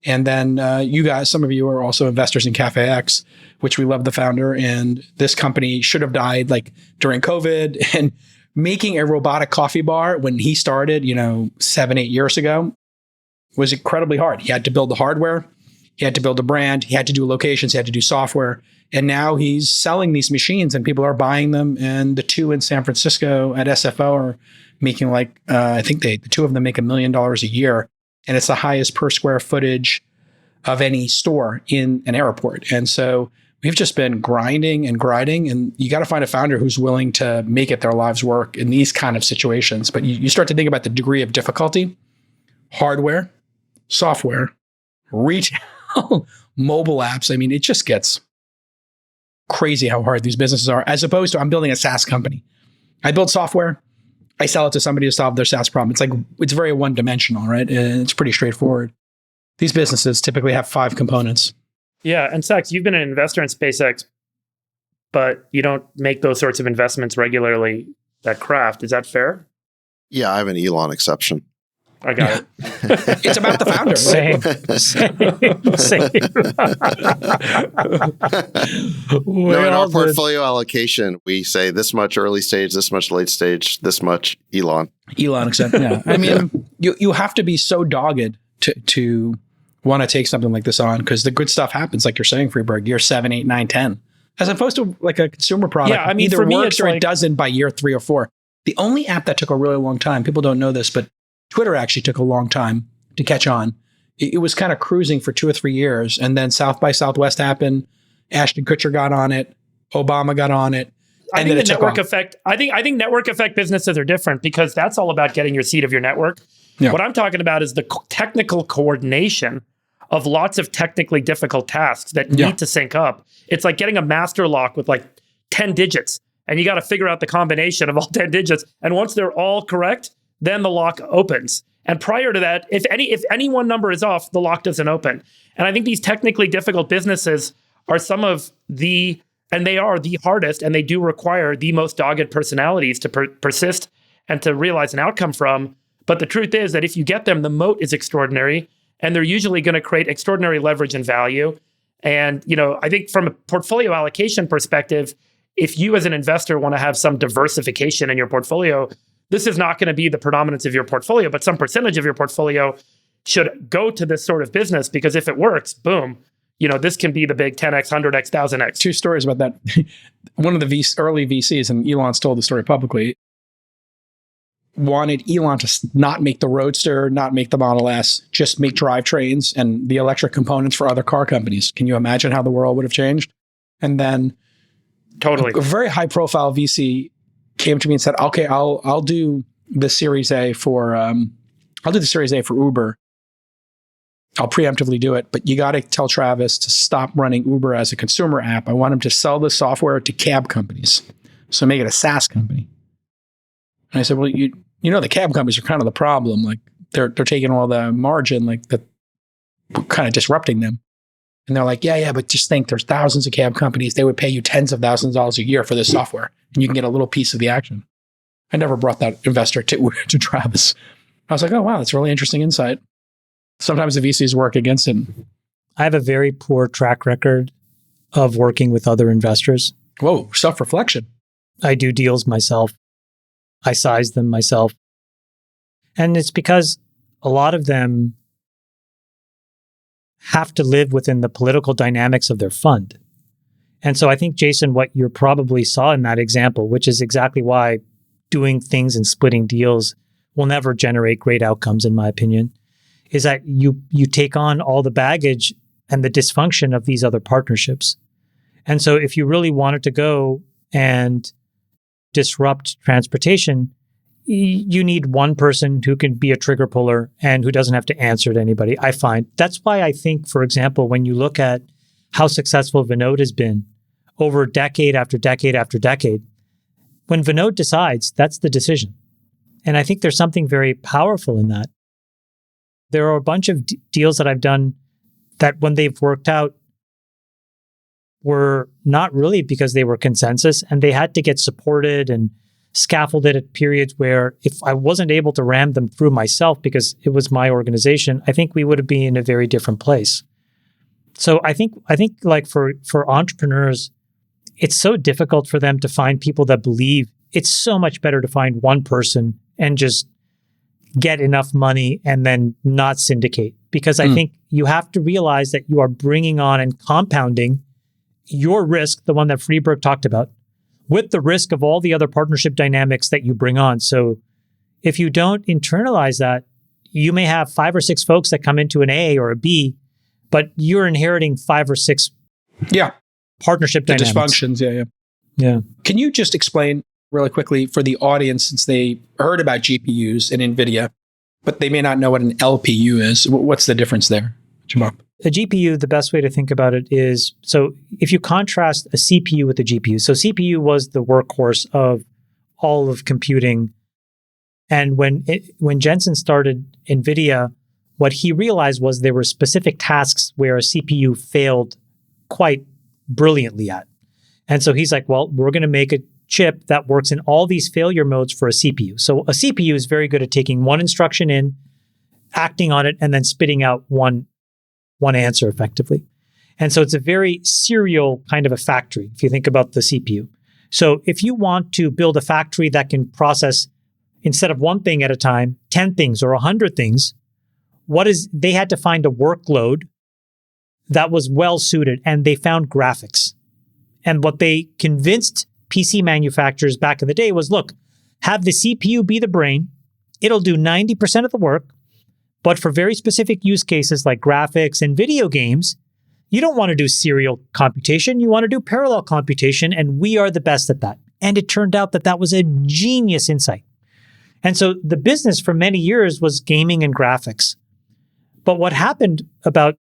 And then you guys, some of you are also investors in Cafe X, which we love the founder. And this company should have died like during COVID. And making a robotic coffee bar when he started, 7-8 years ago, was incredibly hard. He had to build the hardware. He had to build a brand. He had to do locations. He had to do software. And now he's selling these machines and people are buying them. And the two in San Francisco at SFO are making I think the two of them make $1 million a year. And it's the highest per square footage of any store in an airport. And so we've just been grinding. And you got to find a founder who's willing to make it their lives work in these kind of situations. But you start to think about the degree of difficulty: hardware, software, retail, mobile apps. I mean, it just gets crazy how hard these businesses are, as opposed to I'm building a SaaS company. I build software. I sell it to somebody to solve their SaaS problem. It's very one-dimensional, right? And it's pretty straightforward. These businesses typically have 5 components. Yeah, and Sachs, you've been an investor in SpaceX, but you don't make those sorts of investments regularly at Craft. Is that fair? Yeah, I have an Elon exception. I got it. It's about the founder. Same. No, in our portfolio allocation, we say this much early stage, this much late stage, this much Elon. Elon exception, yeah. I mean, you have to be so dogged to want to take something like this on, because the good stuff happens, like you're saying, Freeberg, year 7, 8, 9, 10. As opposed to like a consumer product, Yeah, I mean, either for me, works it's or like- it doesn't by year 3 or 4. The only app that took a really long time, people don't know this, but Twitter actually took a long time to catch on. It was kind of cruising for 2 or 3 years. And then South by Southwest happened. Ashton Kutcher got on it. Obama got on it. I And think then the it took network off. effect. I think network effect businesses are different because that's all about getting your seat of your network. Yeah. What I'm talking about is the technical coordination of lots of technically difficult tasks that need to sync up. It's like getting a master lock with like 10 digits, and you got to figure out the combination of all 10 digits. And once they're all correct, then the lock opens. And prior to that, if any one number is off, the lock doesn't open. And I think these technically difficult businesses are and they are the hardest, and they do require the most dogged personalities to persist and to realize an outcome from. But the truth is that if you get them, the moat is extraordinary, and they're usually going to create extraordinary leverage and value. And, I think from a portfolio allocation perspective, if you as an investor want to have some diversification in your portfolio, this is not going to be the predominance of your portfolio, but some percentage of your portfolio should go to this sort of business, because if it works, boom, this can be the big 10x, 100x, 1000x. 2 stories about that. One of the early VCs, and Elon's told the story publicly, wanted Elon to not make the Roadster, not make the Model S, just make drivetrains and the electric components for other car companies. Can you imagine how the world would have changed? And then totally a very high profile VC came to me and said, okay, I'll do the Series A for Uber. I'll preemptively do it, but you got to tell Travis to stop running Uber as a consumer app. I want him to sell the software to cab companies. So make it a SaaS company. And I said, well, the cab companies are kind of the problem. Like they're taking all the margin, like that, kind of disrupting them. And they're like, yeah, but just think there's thousands of cab companies. They would pay you tens of thousands of dollars a year for this software, and you can get a little piece of the action. I never brought that investor to Travis. I was like, oh, wow, that's really interesting insight. Sometimes the VCs work against him. I have a very poor track record of working with other investors. Whoa, self-reflection. I do deals myself. I size them myself. And it's because a lot of them have to live within the political dynamics of their fund. And so I think, Jason, what you probably saw in that example, which is exactly why doing things and splitting deals will never generate great outcomes, in my opinion, is that you take on all the baggage and the dysfunction of these other partnerships. And so if you really wanted to go and disrupt transportation, you need one person who can be a trigger puller and who doesn't have to answer to anybody, I find. That's why I think, for example, when you look at how successful Vinod has been over decade after decade after decade, when Vinod decides, that's the decision. And I think there's something very powerful in that. There are a bunch of deals that I've done that when they've worked out were not really because they were consensus, and they had to get supported and scaffolded at periods where if I wasn't able to ram them through myself because it was my organization, I think we would have been in a very different place. So I think like for entrepreneurs, it's so difficult for them to find people that believe. It's so much better to find one person and just get enough money and then not syndicate. Because I think you have to realize that you are bringing on and compounding your risk, the one that Freeberg talked about, with the risk of all the other partnership dynamics that you bring on. So if you don't internalize that, you may have 5 or 6 folks that come into an A or a B, but you're inheriting 5 or 6 partnership dynamics. Dysfunctions, yeah. Can you just explain really quickly for the audience, since they heard about GPUs and Nvidia, but they may not know what an LPU is? What's the difference there, Jamal? A GPU, the best way to think about it is, so if you contrast a CPU with a GPU, so CPU was the workhorse of all of computing. And when Jensen started Nvidia, what he realized was there were specific tasks where a CPU failed quite brilliantly at. And so he's like, well, we're going to make a chip that works in all these failure modes for a CPU. So a CPU is very good at taking one instruction in, acting on it, and then spitting out one answer effectively. And so it's a very serial kind of a factory, if you think about the CPU. So if you want to build a factory that can process, instead of one thing at a time, 10 things or 100 things, they had to find a workload that was well suited, and they found graphics. And what they convinced PC manufacturers back in the day was, look, have the CPU be the brain. It'll do 90% of the work. But for very specific use cases like graphics and video games, you don't want to do serial computation. You want to do parallel computation, and we are the best at that. And it turned out that that was a genius insight. And so the business for many years was gaming and graphics. But what happened about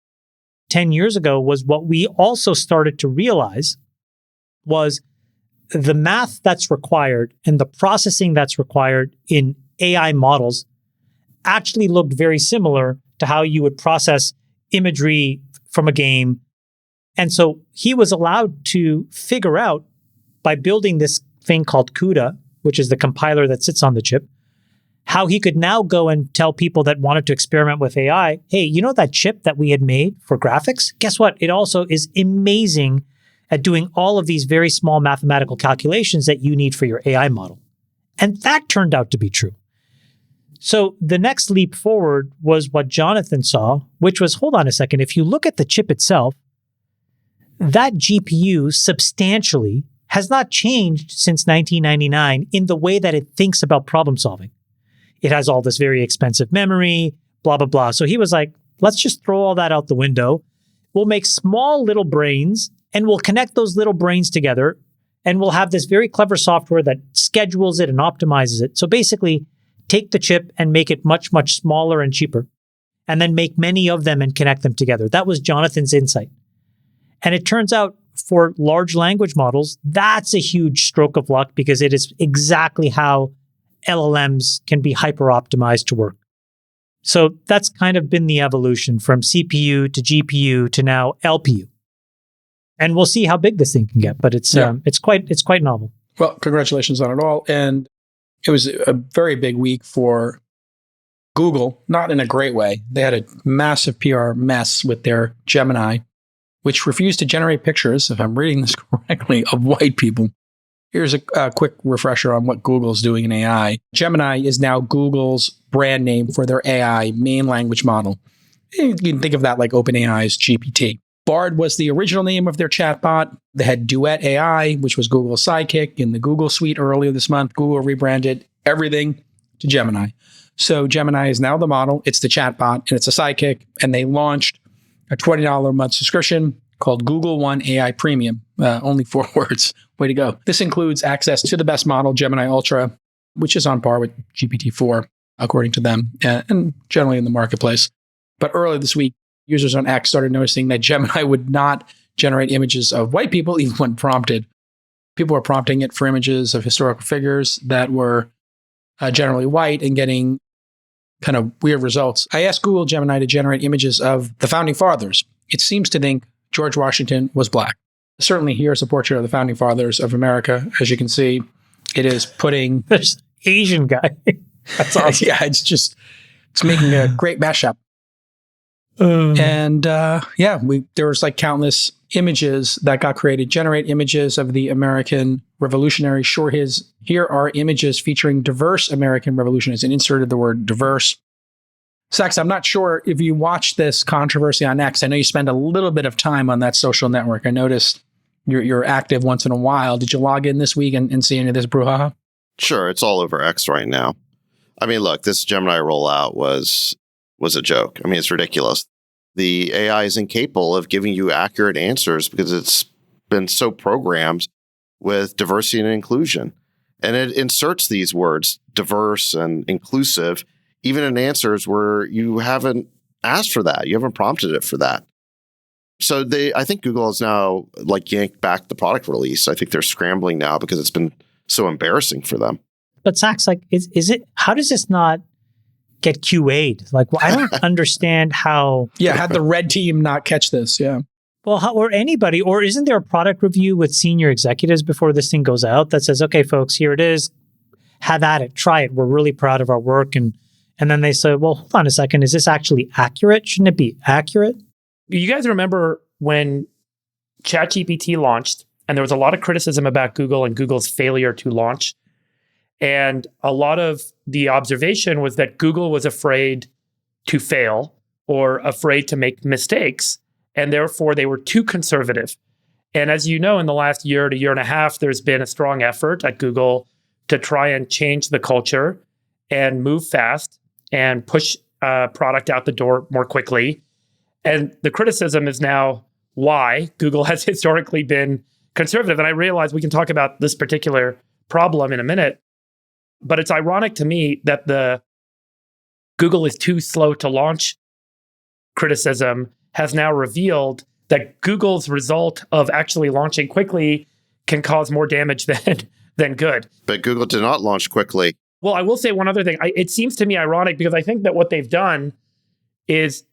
10 years ago was what we also started to realize was the math that's required and the processing that's required in AI models actually looked very similar to how you would process imagery from a game. And so he was allowed to figure out, by building this thing called CUDA, which is the compiler that sits on the chip, how he could now go and tell people that wanted to experiment with AI, hey, you know that chip that we had made for graphics? Guess what? It also is amazing at doing all of these very small mathematical calculations that you need for your AI model. And that turned out to be true. So the next leap forward was what Jonathan saw, which was, hold on a second, if you look at the chip itself, that GPU substantially has not changed since 1999 in the way that it thinks about problem solving. It has all this very expensive memory, blah, blah, blah. So he was like, let's just throw all that out the window. We'll make small little brains, and we'll connect those little brains together, and we'll have this very clever software that schedules it and optimizes it. So basically, take the chip and make it much, much smaller and cheaper, and then make many of them and connect them together. That was Jonathan's insight. And it turns out for large language models, that's a huge stroke of luck, because it is exactly how LLMs can be hyper-optimized to work. So that's kind of been the evolution from CPU to GPU to now LPU. And we'll see how big this thing can get, but it's quite novel. Well, congratulations on it all. And it was a very big week for Google, not in a great way. They had a massive PR mess with their Gemini, which refused to generate pictures, if I'm reading this correctly, of white people. Here's a quick refresher on what Google's doing in AI. Gemini is now Google's brand name for their AI main language model. You can think of that like OpenAI's GPT. Bard was the original name of their chatbot. They had Duet AI, which was Google's sidekick in the Google suite earlier this month. Google rebranded everything to Gemini. So Gemini is now the model. It's the chatbot and it's a sidekick. And they launched a $20 a month subscription called Google One AI Premium. Only 4 words. Way to go. This includes access to the best model, Gemini Ultra, which is on par with GPT-4, according to them, and generally in the marketplace. But earlier this week, users on X started noticing that Gemini would not generate images of white people even when prompted. People were prompting it for images of historical figures that were generally white and getting kind of weird results. I asked Google Gemini to generate images of the founding fathers. It seems to think George Washington was black. Certainly here's a portrait of the founding fathers of America. As you can see, it is putting... There's Asian guy. That's awesome. Yeah, it's making a great mashup. There was like countless images that got created. Generate images of the American revolutionaries. Here are images featuring diverse American revolutionaries, and inserted the word diverse. Sax, I'm not sure if you watched this controversy on X. I know you spend a little bit of time on that social network. I noticed you're active once in a while. Did you log in this week and see any of this brouhaha? Sure, it's all over X right now. I mean, look, this Gemini rollout was a joke. I mean, it's ridiculous. The AI is incapable of giving you accurate answers because it's been so programmed with diversity and inclusion. And it inserts these words, diverse and inclusive, even in answers where you haven't asked for that. You haven't prompted it for that. So I think Google has now like yanked back the product release. I think they're scrambling now because it's been so embarrassing for them. But Zach's like, is it, how does this not get QA'd? Like, well, I don't understand how. Yeah, had the red team not catch this, yeah. Well, or anybody, or isn't there a product review with senior executives before this thing goes out that says, okay, folks, here it is. Have at it. Try it. We're really proud of our work. And then they say, well, hold on a second. Is this actually accurate? Shouldn't it be accurate? You guys remember when ChatGPT launched and there was a lot of criticism about Google and Google's failure to launch. And a lot of the observation was that Google was afraid to fail or afraid to make mistakes. And therefore, they were too conservative. And as you know, in the last year to year and a half, there's been a strong effort at Google to try and change the culture and move fast and push product out the door more quickly. And the criticism is now why Google has historically been conservative. And I realize we can talk about this particular problem in a minute, but it's ironic to me that the Google is too slow to launch criticism has now revealed that Google's result of actually launching quickly can cause more damage than good. But Google did not launch quickly. Well, I will say one other thing. It seems to me ironic because I think that what they've done is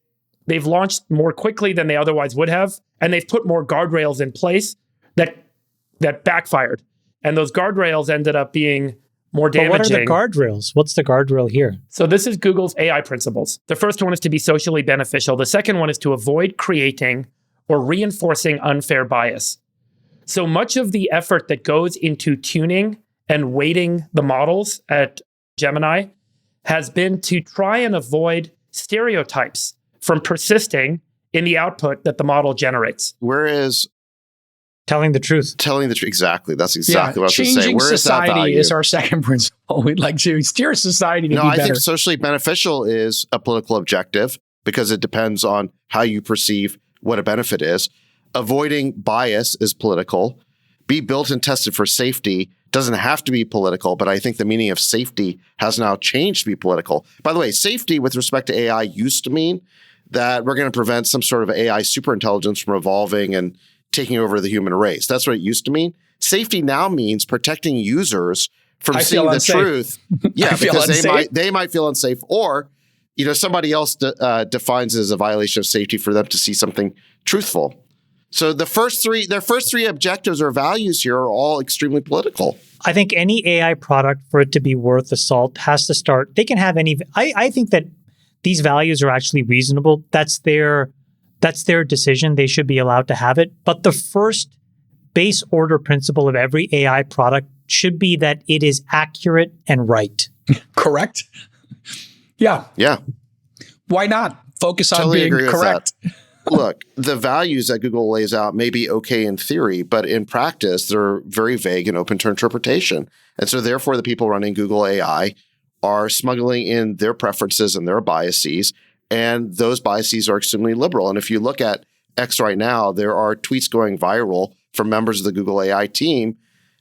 they've launched more quickly than they otherwise would have, and they've put more guardrails in place that backfired. And those guardrails ended up being more damaging. But what are the guardrails? What's the guardrail here? So this is Google's AI principles. The first one is to be socially beneficial. The second one is to avoid creating or reinforcing unfair bias. So much of the effort that goes into tuning and weighting the models at Gemini has been to try and avoid stereotypes from persisting in the output that the model generates. Whereas telling the truth. Exactly. That's exactly what I was going to say. Changing Where society is our second principle. We'd like to steer society to be better. I think socially beneficial is a political objective because it depends on how you perceive what a benefit is. Avoiding bias is political. Be built and tested for safety doesn't have to be political, but I think the meaning of safety has now changed to be political. By the way, safety with respect to AI used to mean that we're going to prevent some sort of AI superintelligence from evolving and taking over the human race. That's what it used to mean. Safety now means protecting users from seeing the truth. Yeah, because they might feel unsafe, or somebody else defines it as a violation of safety for them to see something truthful. So their first three objectives or values here are all extremely political. I think any AI product, for it to be worth the salt, has to start. They can have any. I think that these values are actually reasonable. That's their decision. They should be allowed to have it. But the first base order principle of every AI product should be that it is accurate and right. Correct? Yeah. Yeah. Why not? Focus on Totally being agree with correct. that. Look, the values that Google lays out may be okay in theory, but in practice, they're very vague and open to interpretation. And so therefore, the people running Google AI are smuggling in their preferences and their biases, and those biases are extremely liberal. And if you look at X right now, there are tweets going viral from members of the Google AI team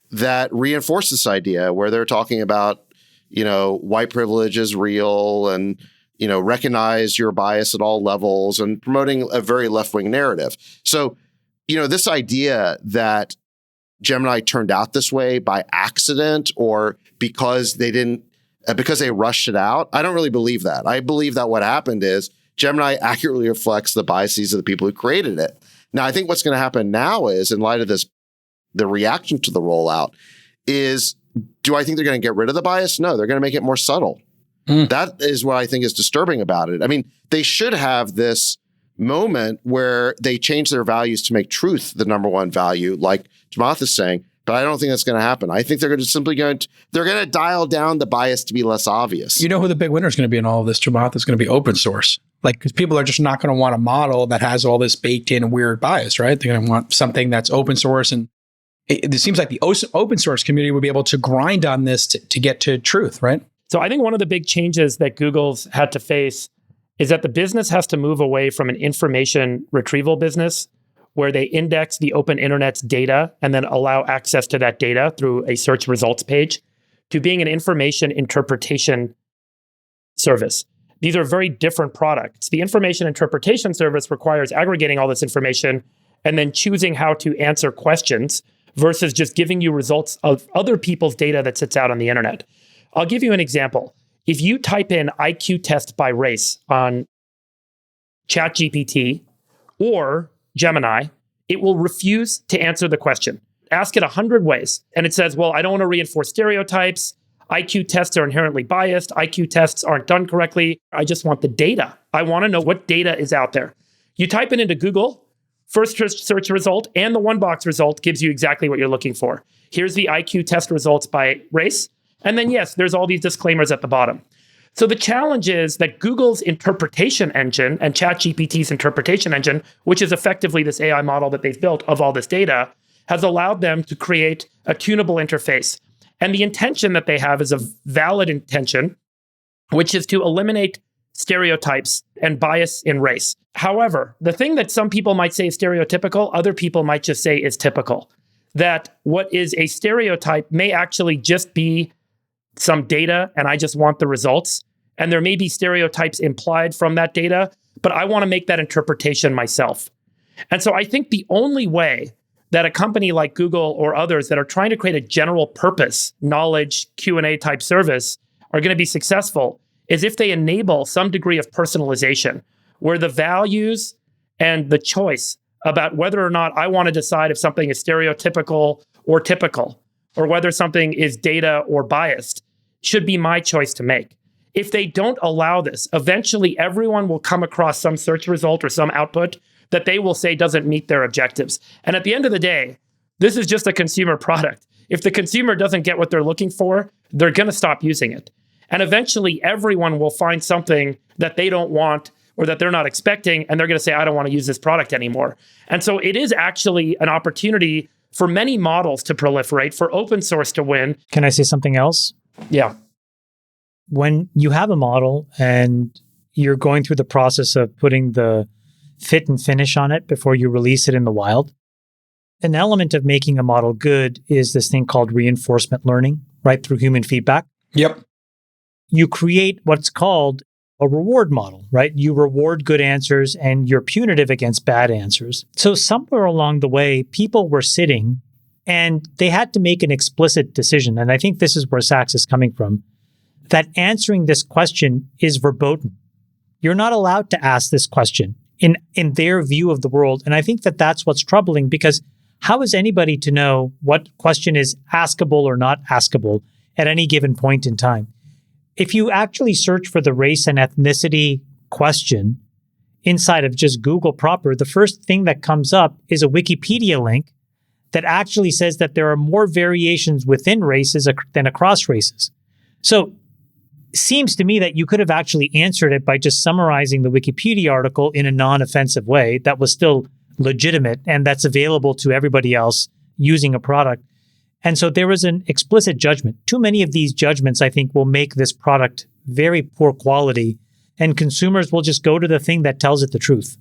that reinforce this idea where they're talking about, white privilege is real and, recognize your bias at all levels and promoting a very left-wing narrative. So, this idea that Gemini turned out this way by accident or because they rushed it out, I don't really believe that. I believe that what happened is Gemini accurately reflects the biases of the people who created it. Now, I think what's going to happen now is, in light of this, the reaction to the rollout is, do I think they're going to get rid of the bias? No, they're going to make it more subtle. That is what I think is disturbing about it. I mean, they should have this moment where they change their values to make truth the number one value, like Chamath is saying, but I don't think that's going to happen. I think they're going to dial down the bias to be less obvious. You know who the big winner is going to be in all of this, Chamath? Is going to be open source. Because people are just not going to want a model that has all this baked in weird bias, right? They're going to want something that's open source. And it seems like the open source community will be able to grind on this to get to truth, right? So I think one of the big changes that Google's had to face is that the business has to move away from an information retrieval business where they index the open internet's data and then allow access to that data through a search results page to being an information interpretation service. These are very different products. The information interpretation service requires aggregating all this information and then choosing how to answer questions versus just giving you results of other people's data that sits out on the internet. I'll give you an example. If you type in IQ test by race on ChatGPT or Gemini, it will refuse to answer the question. Ask it 100 ways. And it says, well, I don't want to reinforce stereotypes. IQ tests are inherently biased. IQ tests aren't done correctly. I just want the data. I want to know what data is out there. You type it into Google, first search result and the one box result gives you exactly what you're looking for. Here's the IQ test results by race. And then, yes, there's all these disclaimers at the bottom. So the challenge is that Google's interpretation engine and ChatGPT's interpretation engine, which is effectively this AI model that they've built of all this data, has allowed them to create a tunable interface. And the intention that they have is a valid intention, which is to eliminate stereotypes and bias in race. However, the thing that some people might say is stereotypical, other people might just say is typical. That what is a stereotype may actually just be some data and I just want the results. And there may be stereotypes implied from that data, but I want to make that interpretation myself. And so I think the only way that a company like Google or others that are trying to create a general purpose knowledge Q&A type service are going to be successful is if they enable some degree of personalization where the values and the choice about whether or not I want to decide if something is stereotypical or typical, or whether something is data or biased, should be my choice to make. If they don't allow this, eventually everyone will come across some search result or some output that they will say doesn't meet their objectives. And at the end of the day, this is just a consumer product. If the consumer doesn't get what they're looking for, they're going to stop using it. And eventually everyone will find something that they don't want or that they're not expecting, and they're going to say, I don't want to use this product anymore. And so it is actually an opportunity for many models to proliferate, for open source to win. Can I say something else? Yeah. When you have a model and you're going through the process of putting the fit and finish on it before you release it in the wild, an element of making a model good is this thing called reinforcement learning, right? Through human feedback. Yep. You create what's called a reward model, right? You reward good answers and you're punitive against bad answers. So somewhere along the way, people were sitting and they had to make an explicit decision. And I think this is where Sachs is coming from, that answering this question is verboten. You're not allowed to ask this question. in their view of the world. And I think that that's what's troubling, because how is anybody to know what question is askable or not askable at any given point in time? If you actually search for the race and ethnicity question inside of just Google proper, the first thing that comes up is a Wikipedia link that actually says that there are more variations within races than across races. So seems to me that you could have actually answered it by just summarizing the Wikipedia article in a non-offensive way that was still legitimate and that's available to everybody else using a product. And so there was an explicit judgment. Too many of these judgments, I think, will make this product very poor quality, and consumers will just go to the thing that tells it the truth.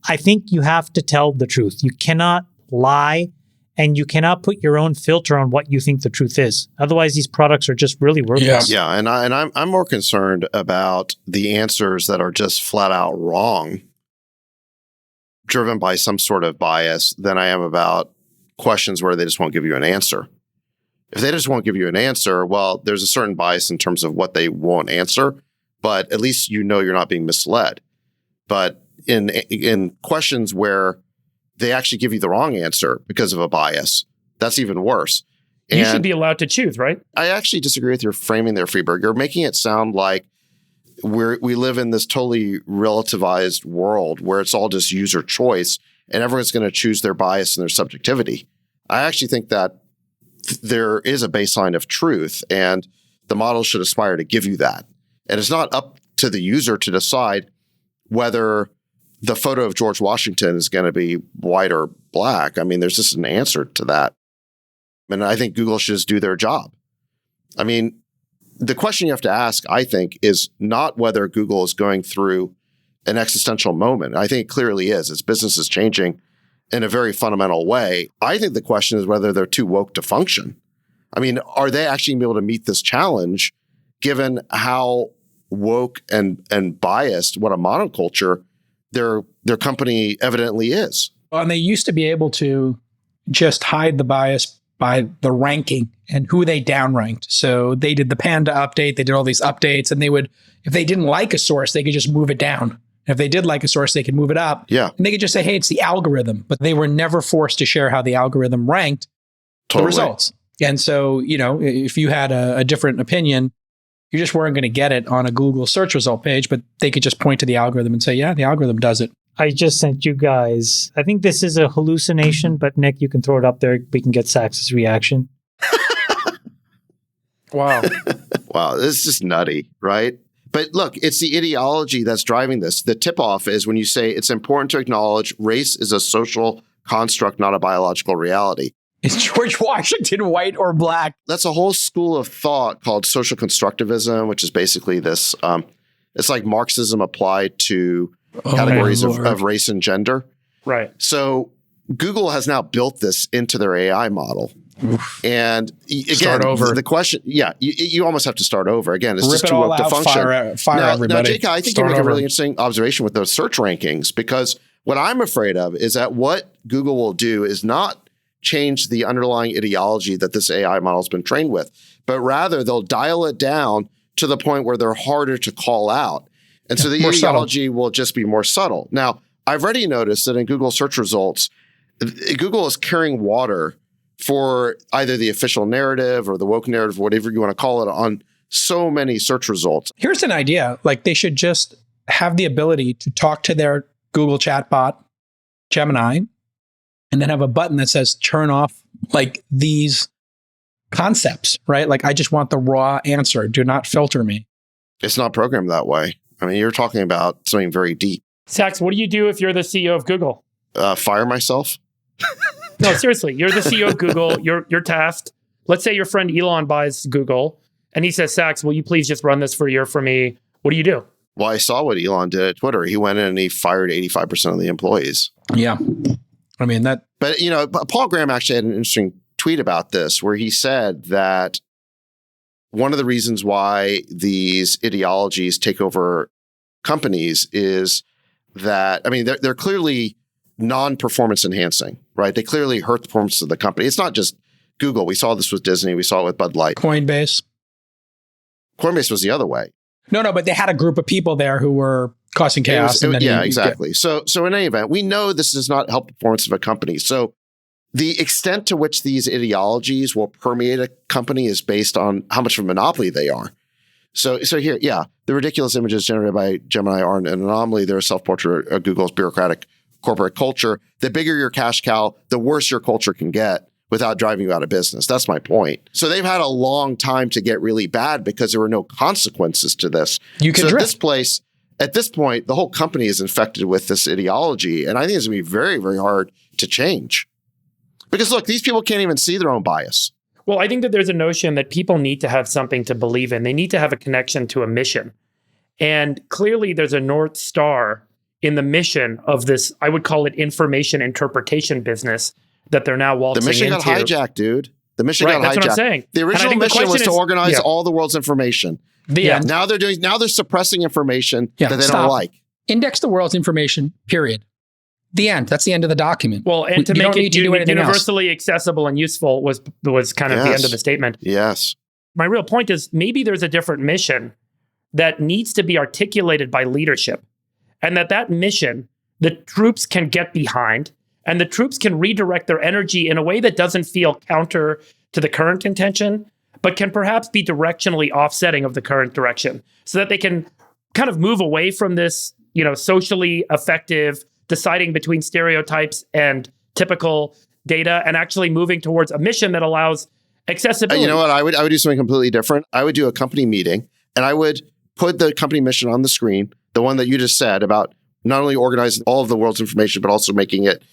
I think you have to tell the truth. You cannot lie, and you cannot put your own filter on what you think the truth is. Otherwise, these products are just really worthless. Yeah, and I'm more concerned about the answers that are just flat out wrong, driven by some sort of bias, than I am about questions where they just won't give you an answer. If they just won't give you an answer, well, there's a certain bias in terms of what they won't answer, but at least you know you're not being misled. But in questions where they actually give you the wrong answer because of a bias, that's even worse. You should be allowed to choose, right? I actually disagree with your framing there, Freeberg. You're making it sound like we live in this totally relativized world where it's all just user choice and everyone's going to choose their bias and their subjectivity. I actually think that there is a baseline of truth, and the model should aspire to give you that. And it's not up to the user to decide whether the photo of George Washington is going to be white or black. I mean, there's just an answer to that. And I think Google should just do their job. I mean, the question you have to ask, I think, is not whether Google is going through an existential moment. I think it clearly is. Its business is changing in a very fundamental way. I think the question is whether they're too woke to function. I mean, are they actually able to meet this challenge given how woke and biased, what a monoculture their company evidently is? Well, and they used to be able to just hide the bias by the ranking and who they downranked. So they did the Panda update, they did all these updates, and they would, if they didn't like a source, they could just move it down. If they did like a source, they could move it up. Yeah. And they could just say, hey, it's the algorithm. But they were never forced to share how the algorithm ranked the results. And so, you know, if you had a different opinion, you just weren't going to get it on a Google search result page, but they could just point to the algorithm and say, yeah, the algorithm does it. I just sent you guys, I think this is a hallucination, but Nick, you can throw it up there. We can get Sachs's reaction. Wow. Wow, this is just nutty, right? But look, it's the ideology that's driving this. The tip-off is when you say it's important to acknowledge race is a social construct, not a biological reality. Is George Washington white or black? That's a whole school of thought called social constructivism, which is basically this, it's like Marxism applied to categories of race and gender. Right. So Google has now built this into their AI model. Oof. And again, start over. The question, you almost have to start over. Again, it's just too woke to function. Fire everybody. Now, Jake, I think you make a really interesting observation with those search rankings, because what I'm afraid of is that what Google will do is not change the underlying ideology that this AI model has been trained with, but rather they'll dial it down to the point where they're harder to call out. And so the ideology will just be more subtle. Now, I've already noticed that in Google search results, Google is carrying water for either the official narrative or the woke narrative, whatever you want to call it, on so many search results. Here's an idea. Like, they should just have the ability to talk to their Google chatbot, Gemini, and then have a button that says turn off like these concepts, right? Like, I just want the raw answer. Do not filter me. It's not programmed that way. I mean, you're talking about something very deep. Sachs, what do you do if you're the CEO of Google? Fire myself? No, seriously. You're the CEO of Google. You're tasked. Let's say your friend Elon buys Google and he says, Sachs, will you please just run this for a year for me? What do you do? Well, I saw what Elon did at Twitter. He went in and he fired 85% of the employees. Yeah. I mean, that. But, you know, Paul Graham actually had an interesting tweet about this where he said that one of the reasons why these ideologies take over companies is that, I mean, they're clearly non-performance enhancing, right? They clearly hurt the performance of the company. It's not just Google. We saw this with Disney. We saw it with Bud Light. Coinbase was the other way. No, but they had a group of people there who were causing chaos. Exactly. So in any event, we know this does not help the performance of a company. So the extent to which these ideologies will permeate a company is based on how much of a monopoly they are. So here, the ridiculous images generated by Gemini aren't an anomaly. They're a self-portrait of Google's bureaucratic corporate culture. The bigger your cash cow, the worse your culture can get without driving you out of business. That's my point. So they've had a long time to get really bad because there were no consequences to this. At this point, the whole company is infected with this ideology. And I think it's going to be very, very hard to change. Because look, these people can't even see their own bias. Well, I think that there's a notion that people need to have something to believe in. They need to have a connection to a mission. And clearly there's a North Star in the mission of this, I would call it information interpretation business that they're now waltzing into. The mission got hijacked, dude. The mission got hijacked. That's what I'm saying. The original mission was to organize all the world's information. Now they're suppressing information that they don't like. Index the world's information, period. The end. That's the end of the document. Well, and to make it universally accessible and useful was kind of the end of the statement. Yes. My real point is maybe there's a different mission that needs to be articulated by leadership, and that mission the troops can get behind, and the troops can redirect their energy in a way that doesn't feel counter to the current intention, but can perhaps be directionally offsetting of the current direction, so that they can kind of move away from this, socially effective deciding between stereotypes and typical data, and actually moving towards a mission that allows accessibility. You know what? I would do something completely different. I would do a company meeting, and I would put the company mission on the screen, the one that you just said about not only organizing all of the world's information, but also making it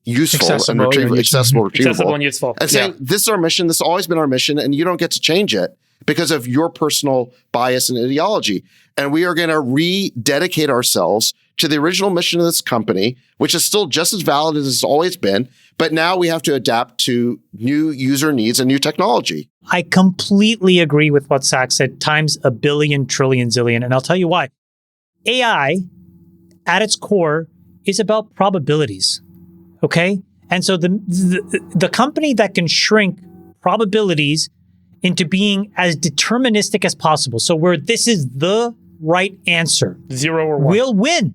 useful and retrievable and useful. And saying, this is our mission. This has always been our mission, and you don't get to change it because of your personal bias and ideology. And we are going to rededicate ourselves to the original mission of this company, which is still just as valid as it's always been. But now we have to adapt to new user needs and new technology. I completely agree with what Zach said, times a billion, trillion, zillion. And I'll tell you why. AI, at its core, is about probabilities. Okay? And so the company that can shrink probabilities into being as deterministic as possible, so where this is the right answer, 0 or 1, will win.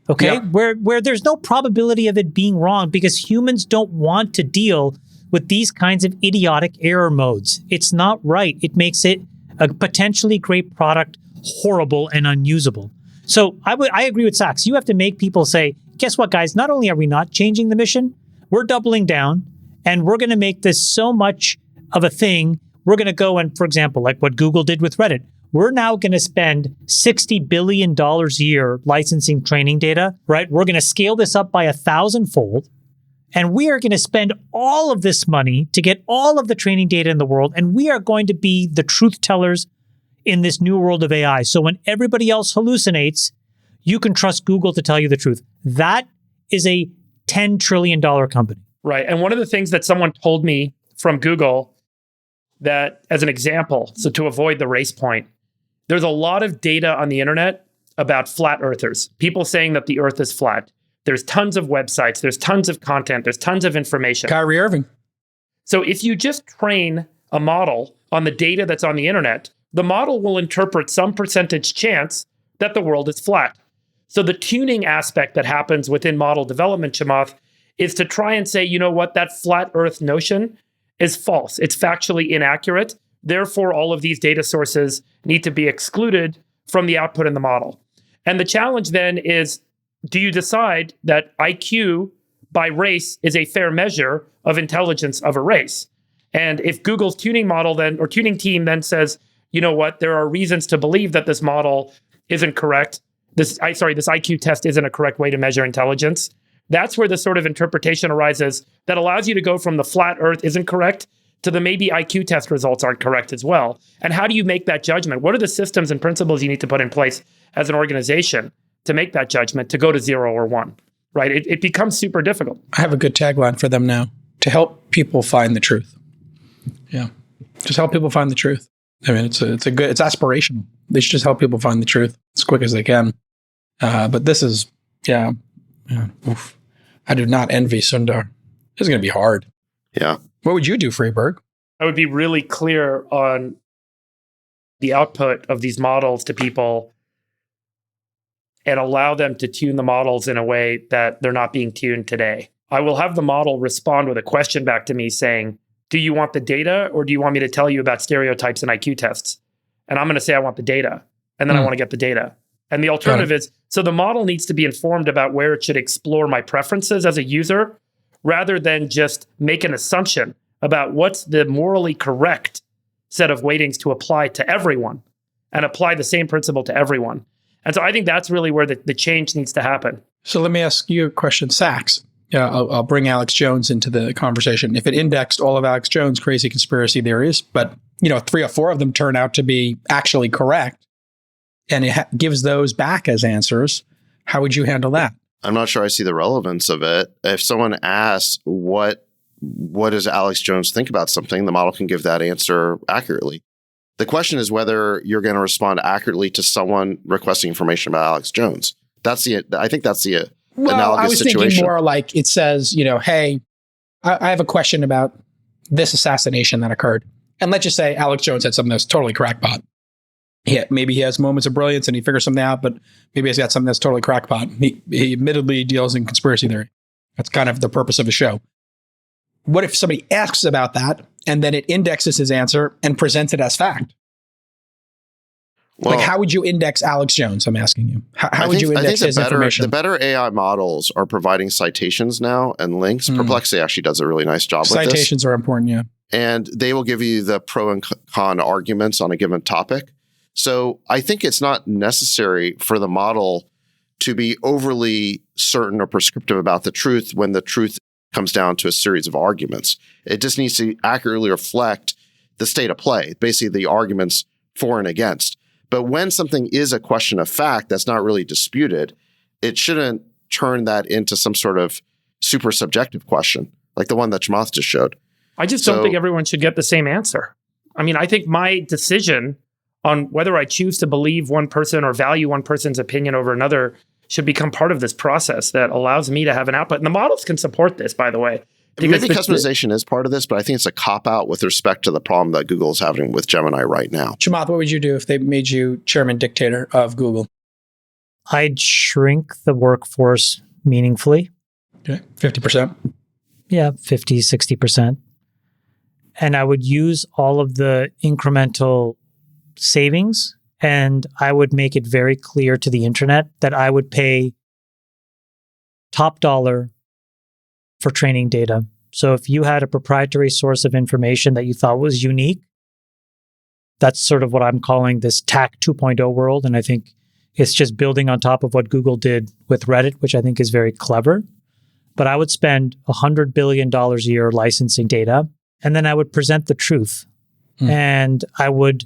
Okay, where there's no probability of it being wrong, because humans don't want to deal with these kinds of idiotic error modes. It's not right. It makes it a potentially great product horrible and unusable. So I agree with Sachs. You have to make people say, guess what, guys? Not only are we not changing the mission, we're doubling down, and we're going to make this so much of a thing. We're going to go and, for example, like what Google did with Reddit, we're now going to spend $60 billion a year licensing training data, right? We're going to scale this up by 1,000-fold. And we are going to spend all of this money to get all of the training data in the world. And we are going to be the truth tellers in this new world of AI. So when everybody else hallucinates, you can trust Google to tell you the truth. That is a $10 trillion company. Right. And one of the things that someone told me from Google, that as an example, so to avoid the race point, there's a lot of data on the internet about flat earthers, people saying that the earth is flat. There's tons of websites, there's tons of content, there's tons of information. Kyrie Irving. So if you just train a model on the data that's on the internet, the model will interpret some percentage chance that the world is flat. So the tuning aspect that happens within model development, Chamath, is to try and say, you know what, that flat earth notion is false. It's factually inaccurate. Therefore, all of these data sources need to be excluded from the output in the model. And the challenge then is, do you decide that IQ by race is a fair measure of intelligence of a race? And if Google's tuning model then, or tuning team then says, you know what, there are reasons to believe that this model isn't correct, this IQ test isn't a correct way to measure intelligence, that's where the sort of interpretation arises that allows you to go from the flat earth isn't correct to the maybe IQ test results aren't correct as well. And how do you make that judgment? What are the systems and principles you need to put in place as an organization to make that judgment, to go to 0 or 1, right? It becomes super difficult. I have a good tagline for them now: to help people find the truth. Yeah. Just help people find the truth. I mean, it's aspirational. They should just help people find the truth as quick as they can. But this is, oof. I do not envy Sundar. This is going to be hard. Yeah. What would you do, Freeberg? I would be really clear on the output of these models to people and allow them to tune the models in a way that they're not being tuned today. I will have the model respond with a question back to me saying, do you want the data or do you want me to tell you about stereotypes and IQ tests? And I'm going to say I want the data, and then I want to get the data. And the alternative is, so the model needs to be informed about where it should explore my preferences as a user, rather than just make an assumption about what's the morally correct set of weightings to apply to everyone and apply the same principle to everyone. And so I think that's really where the change needs to happen. So let me ask you a question, Sachs. I'll bring Alex Jones into the conversation. If it indexed all of Alex Jones' crazy conspiracy theories, but 3 or 4 of them turn out to be actually correct, and it gives those back as answers, how would you handle that? I'm not sure I see the relevance of it. If someone asks, what does Alex Jones think about something, the model can give that answer accurately. The question is whether you're going to respond accurately to someone requesting information about Alex Jones. I think that's the analogous I was situation. thinking more like it says, hey, I have a question about this assassination that occurred. And let's just say Alex Jones had something that's totally crackpot. Yeah, maybe he has moments of brilliance and he figures something out, but maybe he's got something that's totally crackpot. He admittedly deals in conspiracy theory. That's kind of the purpose of a show. What if somebody asks about that and then it indexes his answer and presents it as fact? Well, how would you index Alex Jones? I'm asking you. How would you index his information? The better AI models are providing citations now and links. Perplexity actually does a really nice job with this. Citations are important, yeah. And they will give you the pro and con arguments on a given topic. So I think it's not necessary for the model to be overly certain or prescriptive about the truth when the truth comes down to a series of arguments. It just needs to accurately reflect the state of play, basically the arguments for and against. But when something is a question of fact that's not really disputed, it shouldn't turn that into some sort of super subjective question, like the one that Chamath just showed. I just don't think everyone should get the same answer. I mean, I think my decision on whether I choose to believe one person or value one person's opinion over another should become part of this process that allows me to have an output. And the models can support this, by the way. Maybe customization is part of this, but I think it's a cop-out with respect to the problem that Google is having with Gemini right now. Chamath, what would you do if they made you chairman dictator of Google? I'd shrink the workforce meaningfully. Okay, 50%. Yeah, 50, 60%. And I would use all of the incremental savings, and I would make it very clear to the internet that I would pay top dollar for training data. So if you had a proprietary source of information that you thought was unique, that's sort of what I'm calling this TAC 2.0 world. And I think it's just building on top of what Google did with Reddit, which I think is very clever. But I would spend $100 billion a year licensing data, and then I would present the truth. And I would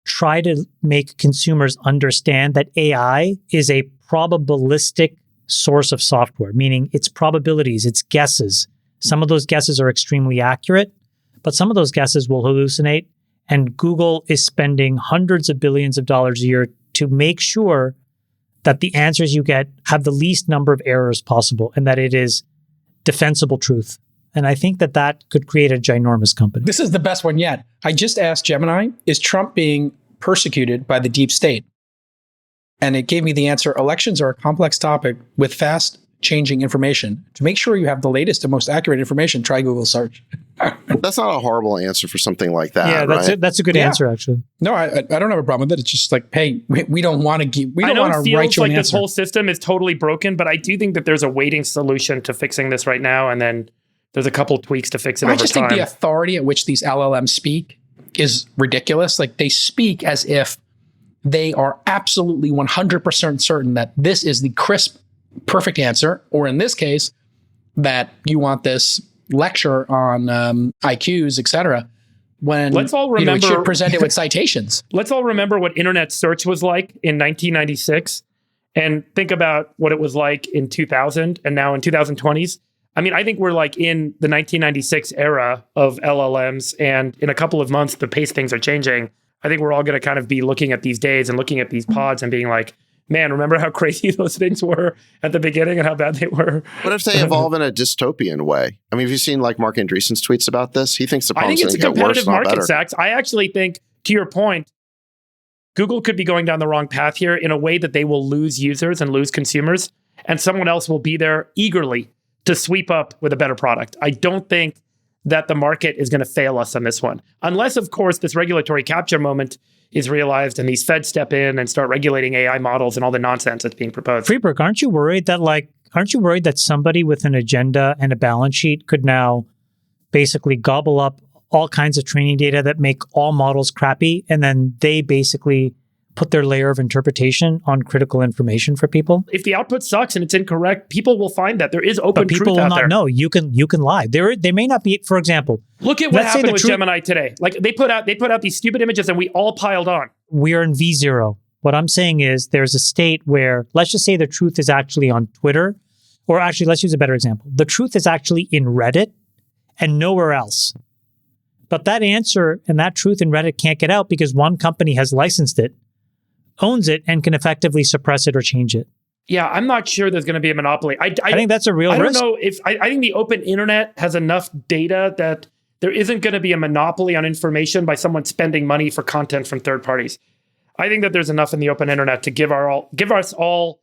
try to make consumers understand that AI is a probabilistic source of software, meaning it's probabilities, it's guesses. Some of those guesses are extremely accurate, but some of those guesses will hallucinate. And Google is spending hundreds of billions of dollars a year to make sure that the answers you get have the least number of errors possible and that it is defensible truth. And I think that could create a ginormous company. This is the best one yet. I just asked Gemini, is Trump being persecuted by the deep state? And it gave me the answer, elections are a complex topic with fast changing information. To make sure you have the latest and most accurate information, try Google search. That's not a horrible answer for something like that. Yeah, that's right? That's a good answer, actually. No, I don't have a problem with it. It's just like, hey, we don't want to give, we don't want to write you an answer. I know it feels like this whole system is totally broken, but I do think that there's a waiting solution to fixing this right now. And then there's a couple tweaks to fix it over time. I just think the authority at which these LLMs speak is ridiculous. Like they speak as if they are absolutely 100% certain that this is the crisp, perfect answer. Or in this case, that you want this lecture on IQs, et cetera. When let's all remember, it should present it with citations. Let's all remember what internet search was like in 1996 and think about what it was like in 2000 and now in 2020s. I mean, I think we're like in the 1996 era of LLMs, and in a couple of months, the pace things are changing. I think we're all going to kind of be looking at these days and looking at these pods and being like, man, remember how crazy those things were at the beginning and how bad they were? What if they evolve in a dystopian way? I mean, have you seen like Mark Andreessen's tweets about this? He thinks the problem's going to get worse, not better. I think it's a competitive market, Sachs. I actually think, to your point, Google could be going down the wrong path here in a way that they will lose users and lose consumers, and someone else will be there eagerly to sweep up with a better product. I don't think that the market is going to fail us on this one. Unless, of course, this regulatory capture moment is realized and these feds step in and start regulating AI models and all the nonsense that's being proposed. Freeberg, aren't you worried that somebody with an agenda and a balance sheet could now basically gobble up all kinds of training data that make all models crappy, and then they basically put their layer of interpretation on critical information for people? If the output sucks and it's incorrect, people will find that there is open truth out there. But people will not know. You can lie. There may not be, for example. Look at what happened with Gemini today. Like they put out these stupid images and we all piled on. We are in V0. What I'm saying is there's a state where, let's just say the truth is actually on Twitter, or actually, let's use a better example. The truth is actually in Reddit and nowhere else. But that answer and that truth in Reddit can't get out because one company has licensed it, owns it, and can effectively suppress it or change it. Yeah, I'm not sure there's going to be a monopoly. I think that's a real risk. I don't know if I think the open internet has enough data that there isn't going to be a monopoly on information by someone spending money for content from third parties. I think that there's enough in the open internet to give us all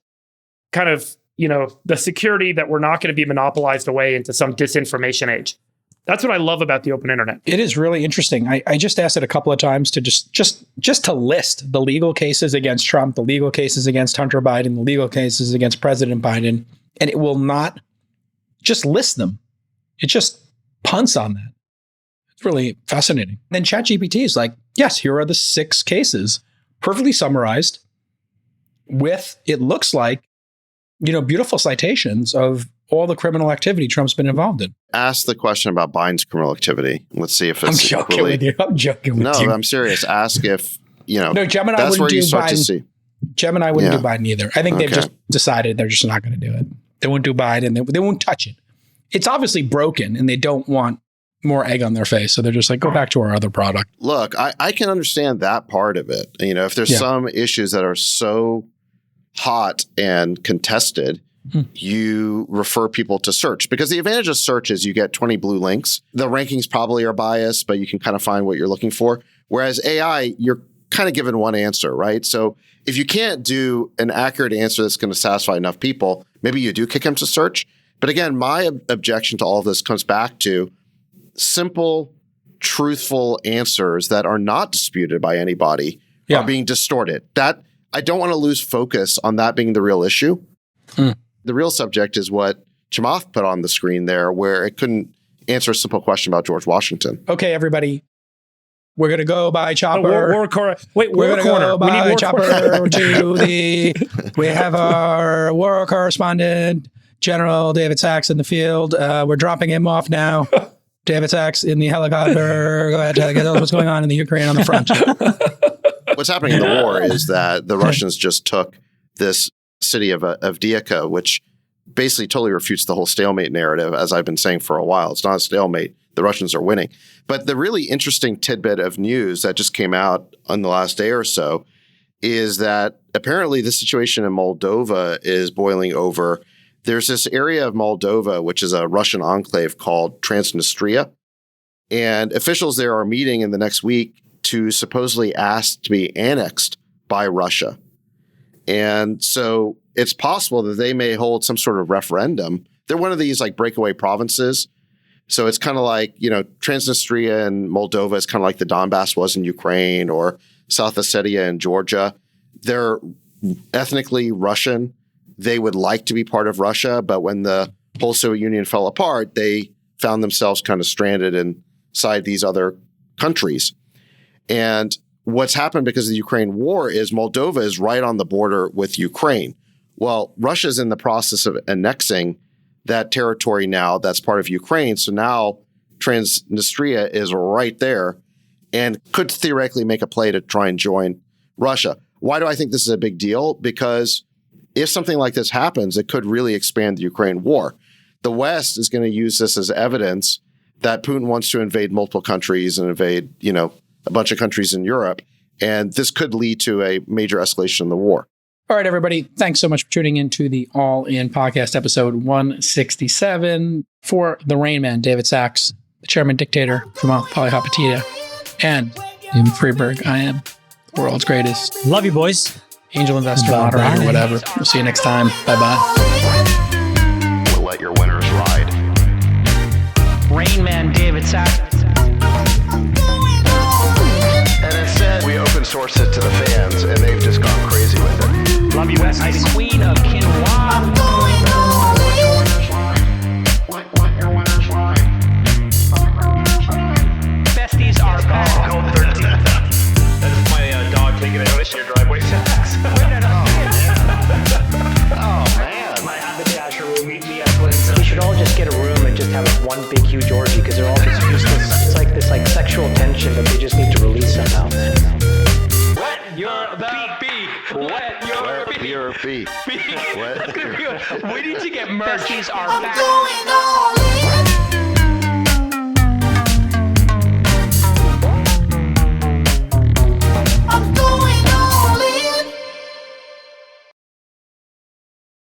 kind of, the security that we're not going to be monopolized away into some disinformation age. That's what I love about the open internet. It is really interesting. I just asked it a couple of times to just to list the legal cases against Trump, the legal cases against Hunter Biden, the legal cases against President Biden, and it will not just list them. It just punts on that. It's really fascinating. Then ChatGPT is like, yes, here are the 6 cases, perfectly summarized with, it looks like, beautiful citations of all the criminal activity Trump's been involved in. Ask the question about Biden's criminal activity. Let's see if it's I'm joking with you. I'm joking with you. No, I'm serious. Ask if, No, Gemini that's wouldn't where do you start Biden. to see. Gemini wouldn't do Biden either. I think they've just decided they're just not going to do it. They won't do Biden. They won't touch it. It's obviously broken and they don't want more egg on their face. So they're just like, go back to our other product. Look, I can understand that part of it. If there's some issues that are so hot and contested, you refer people to search, because the advantage of search is you get 20 blue links. The rankings probably are biased, but you can kind of find what you're looking for. Whereas AI, you're kind of given one answer, right? So if you can't do an accurate answer that's going to satisfy enough people, maybe you do kick them to search. But again, my objection to all of this comes back to simple, truthful answers that are not disputed by anybody are being distorted. That I don't want to lose focus on that being the real issue. The real subject is what Chamath put on the screen there, where it couldn't answer a simple question about George Washington. Okay, everybody. We're going to go by chopper. We're going to go by chopper we have our war correspondent, General David Sachs, in the field. We're dropping him off now. David Sachs in the helicopter. Go ahead, tell us what's going on in the Ukraine on the front. What's happening in the war is that the Russians just took this city of Avdiivka, which basically totally refutes the whole stalemate narrative, as I've been saying for a while. It's not a stalemate. The Russians are winning. But the really interesting tidbit of news that just came out on the last day or so is that apparently the situation in Moldova is boiling over. There's this area of Moldova, which is a Russian enclave called Transnistria. And officials there are meeting in the next week to supposedly ask to be annexed by Russia. And so it's possible that they may hold some sort of referendum. They're one of these like breakaway provinces. So it's kind of like, Transnistria and Moldova is kind of like the Donbass was in Ukraine, or South Ossetia and Georgia. They're ethnically Russian. They would like to be part of Russia, but when the whole Soviet Union fell apart, they found themselves kind of stranded inside these other countries. And what's happened because of the Ukraine war is Moldova is right on the border with Ukraine. Well, Russia's in the process of annexing that territory now that's part of Ukraine. So now Transnistria is right there and could theoretically make a play to try and join Russia. Why do I think this is a big deal? Because if something like this happens, it could really expand the Ukraine war. The West is going to use this as evidence that Putin wants to invade multiple countries and invade, a bunch of countries in Europe. And this could lead to a major escalation in the war. All right, everybody. Thanks so much for tuning in to the All In podcast, episode 167. For the Rain Man, David Sachs, the chairman dictator from Polyhopatita, and David Freeberg, I am World's greatest Love you, boys. angel investor, Bye-bye. moderator, whatever. We'll see you next time. Bye-bye. We'll let your winners ride. Rain Man David Sack. And instead, we open source it to the fans, and they've just gone crazy with it. Love you, Bestie. Queen of Quinoa. Besties are gone. That's my dog taking a notice in your driveway. Oh, man. My haberdasher will meet me at Clinton. We should all just get a room and just have one big huge orgy because they're all just useless. It's like this sexual tension that they just need to release somehow. Wet your beak. Wet your beak. Your feet. We need to get merch. Besties are back. Going all in.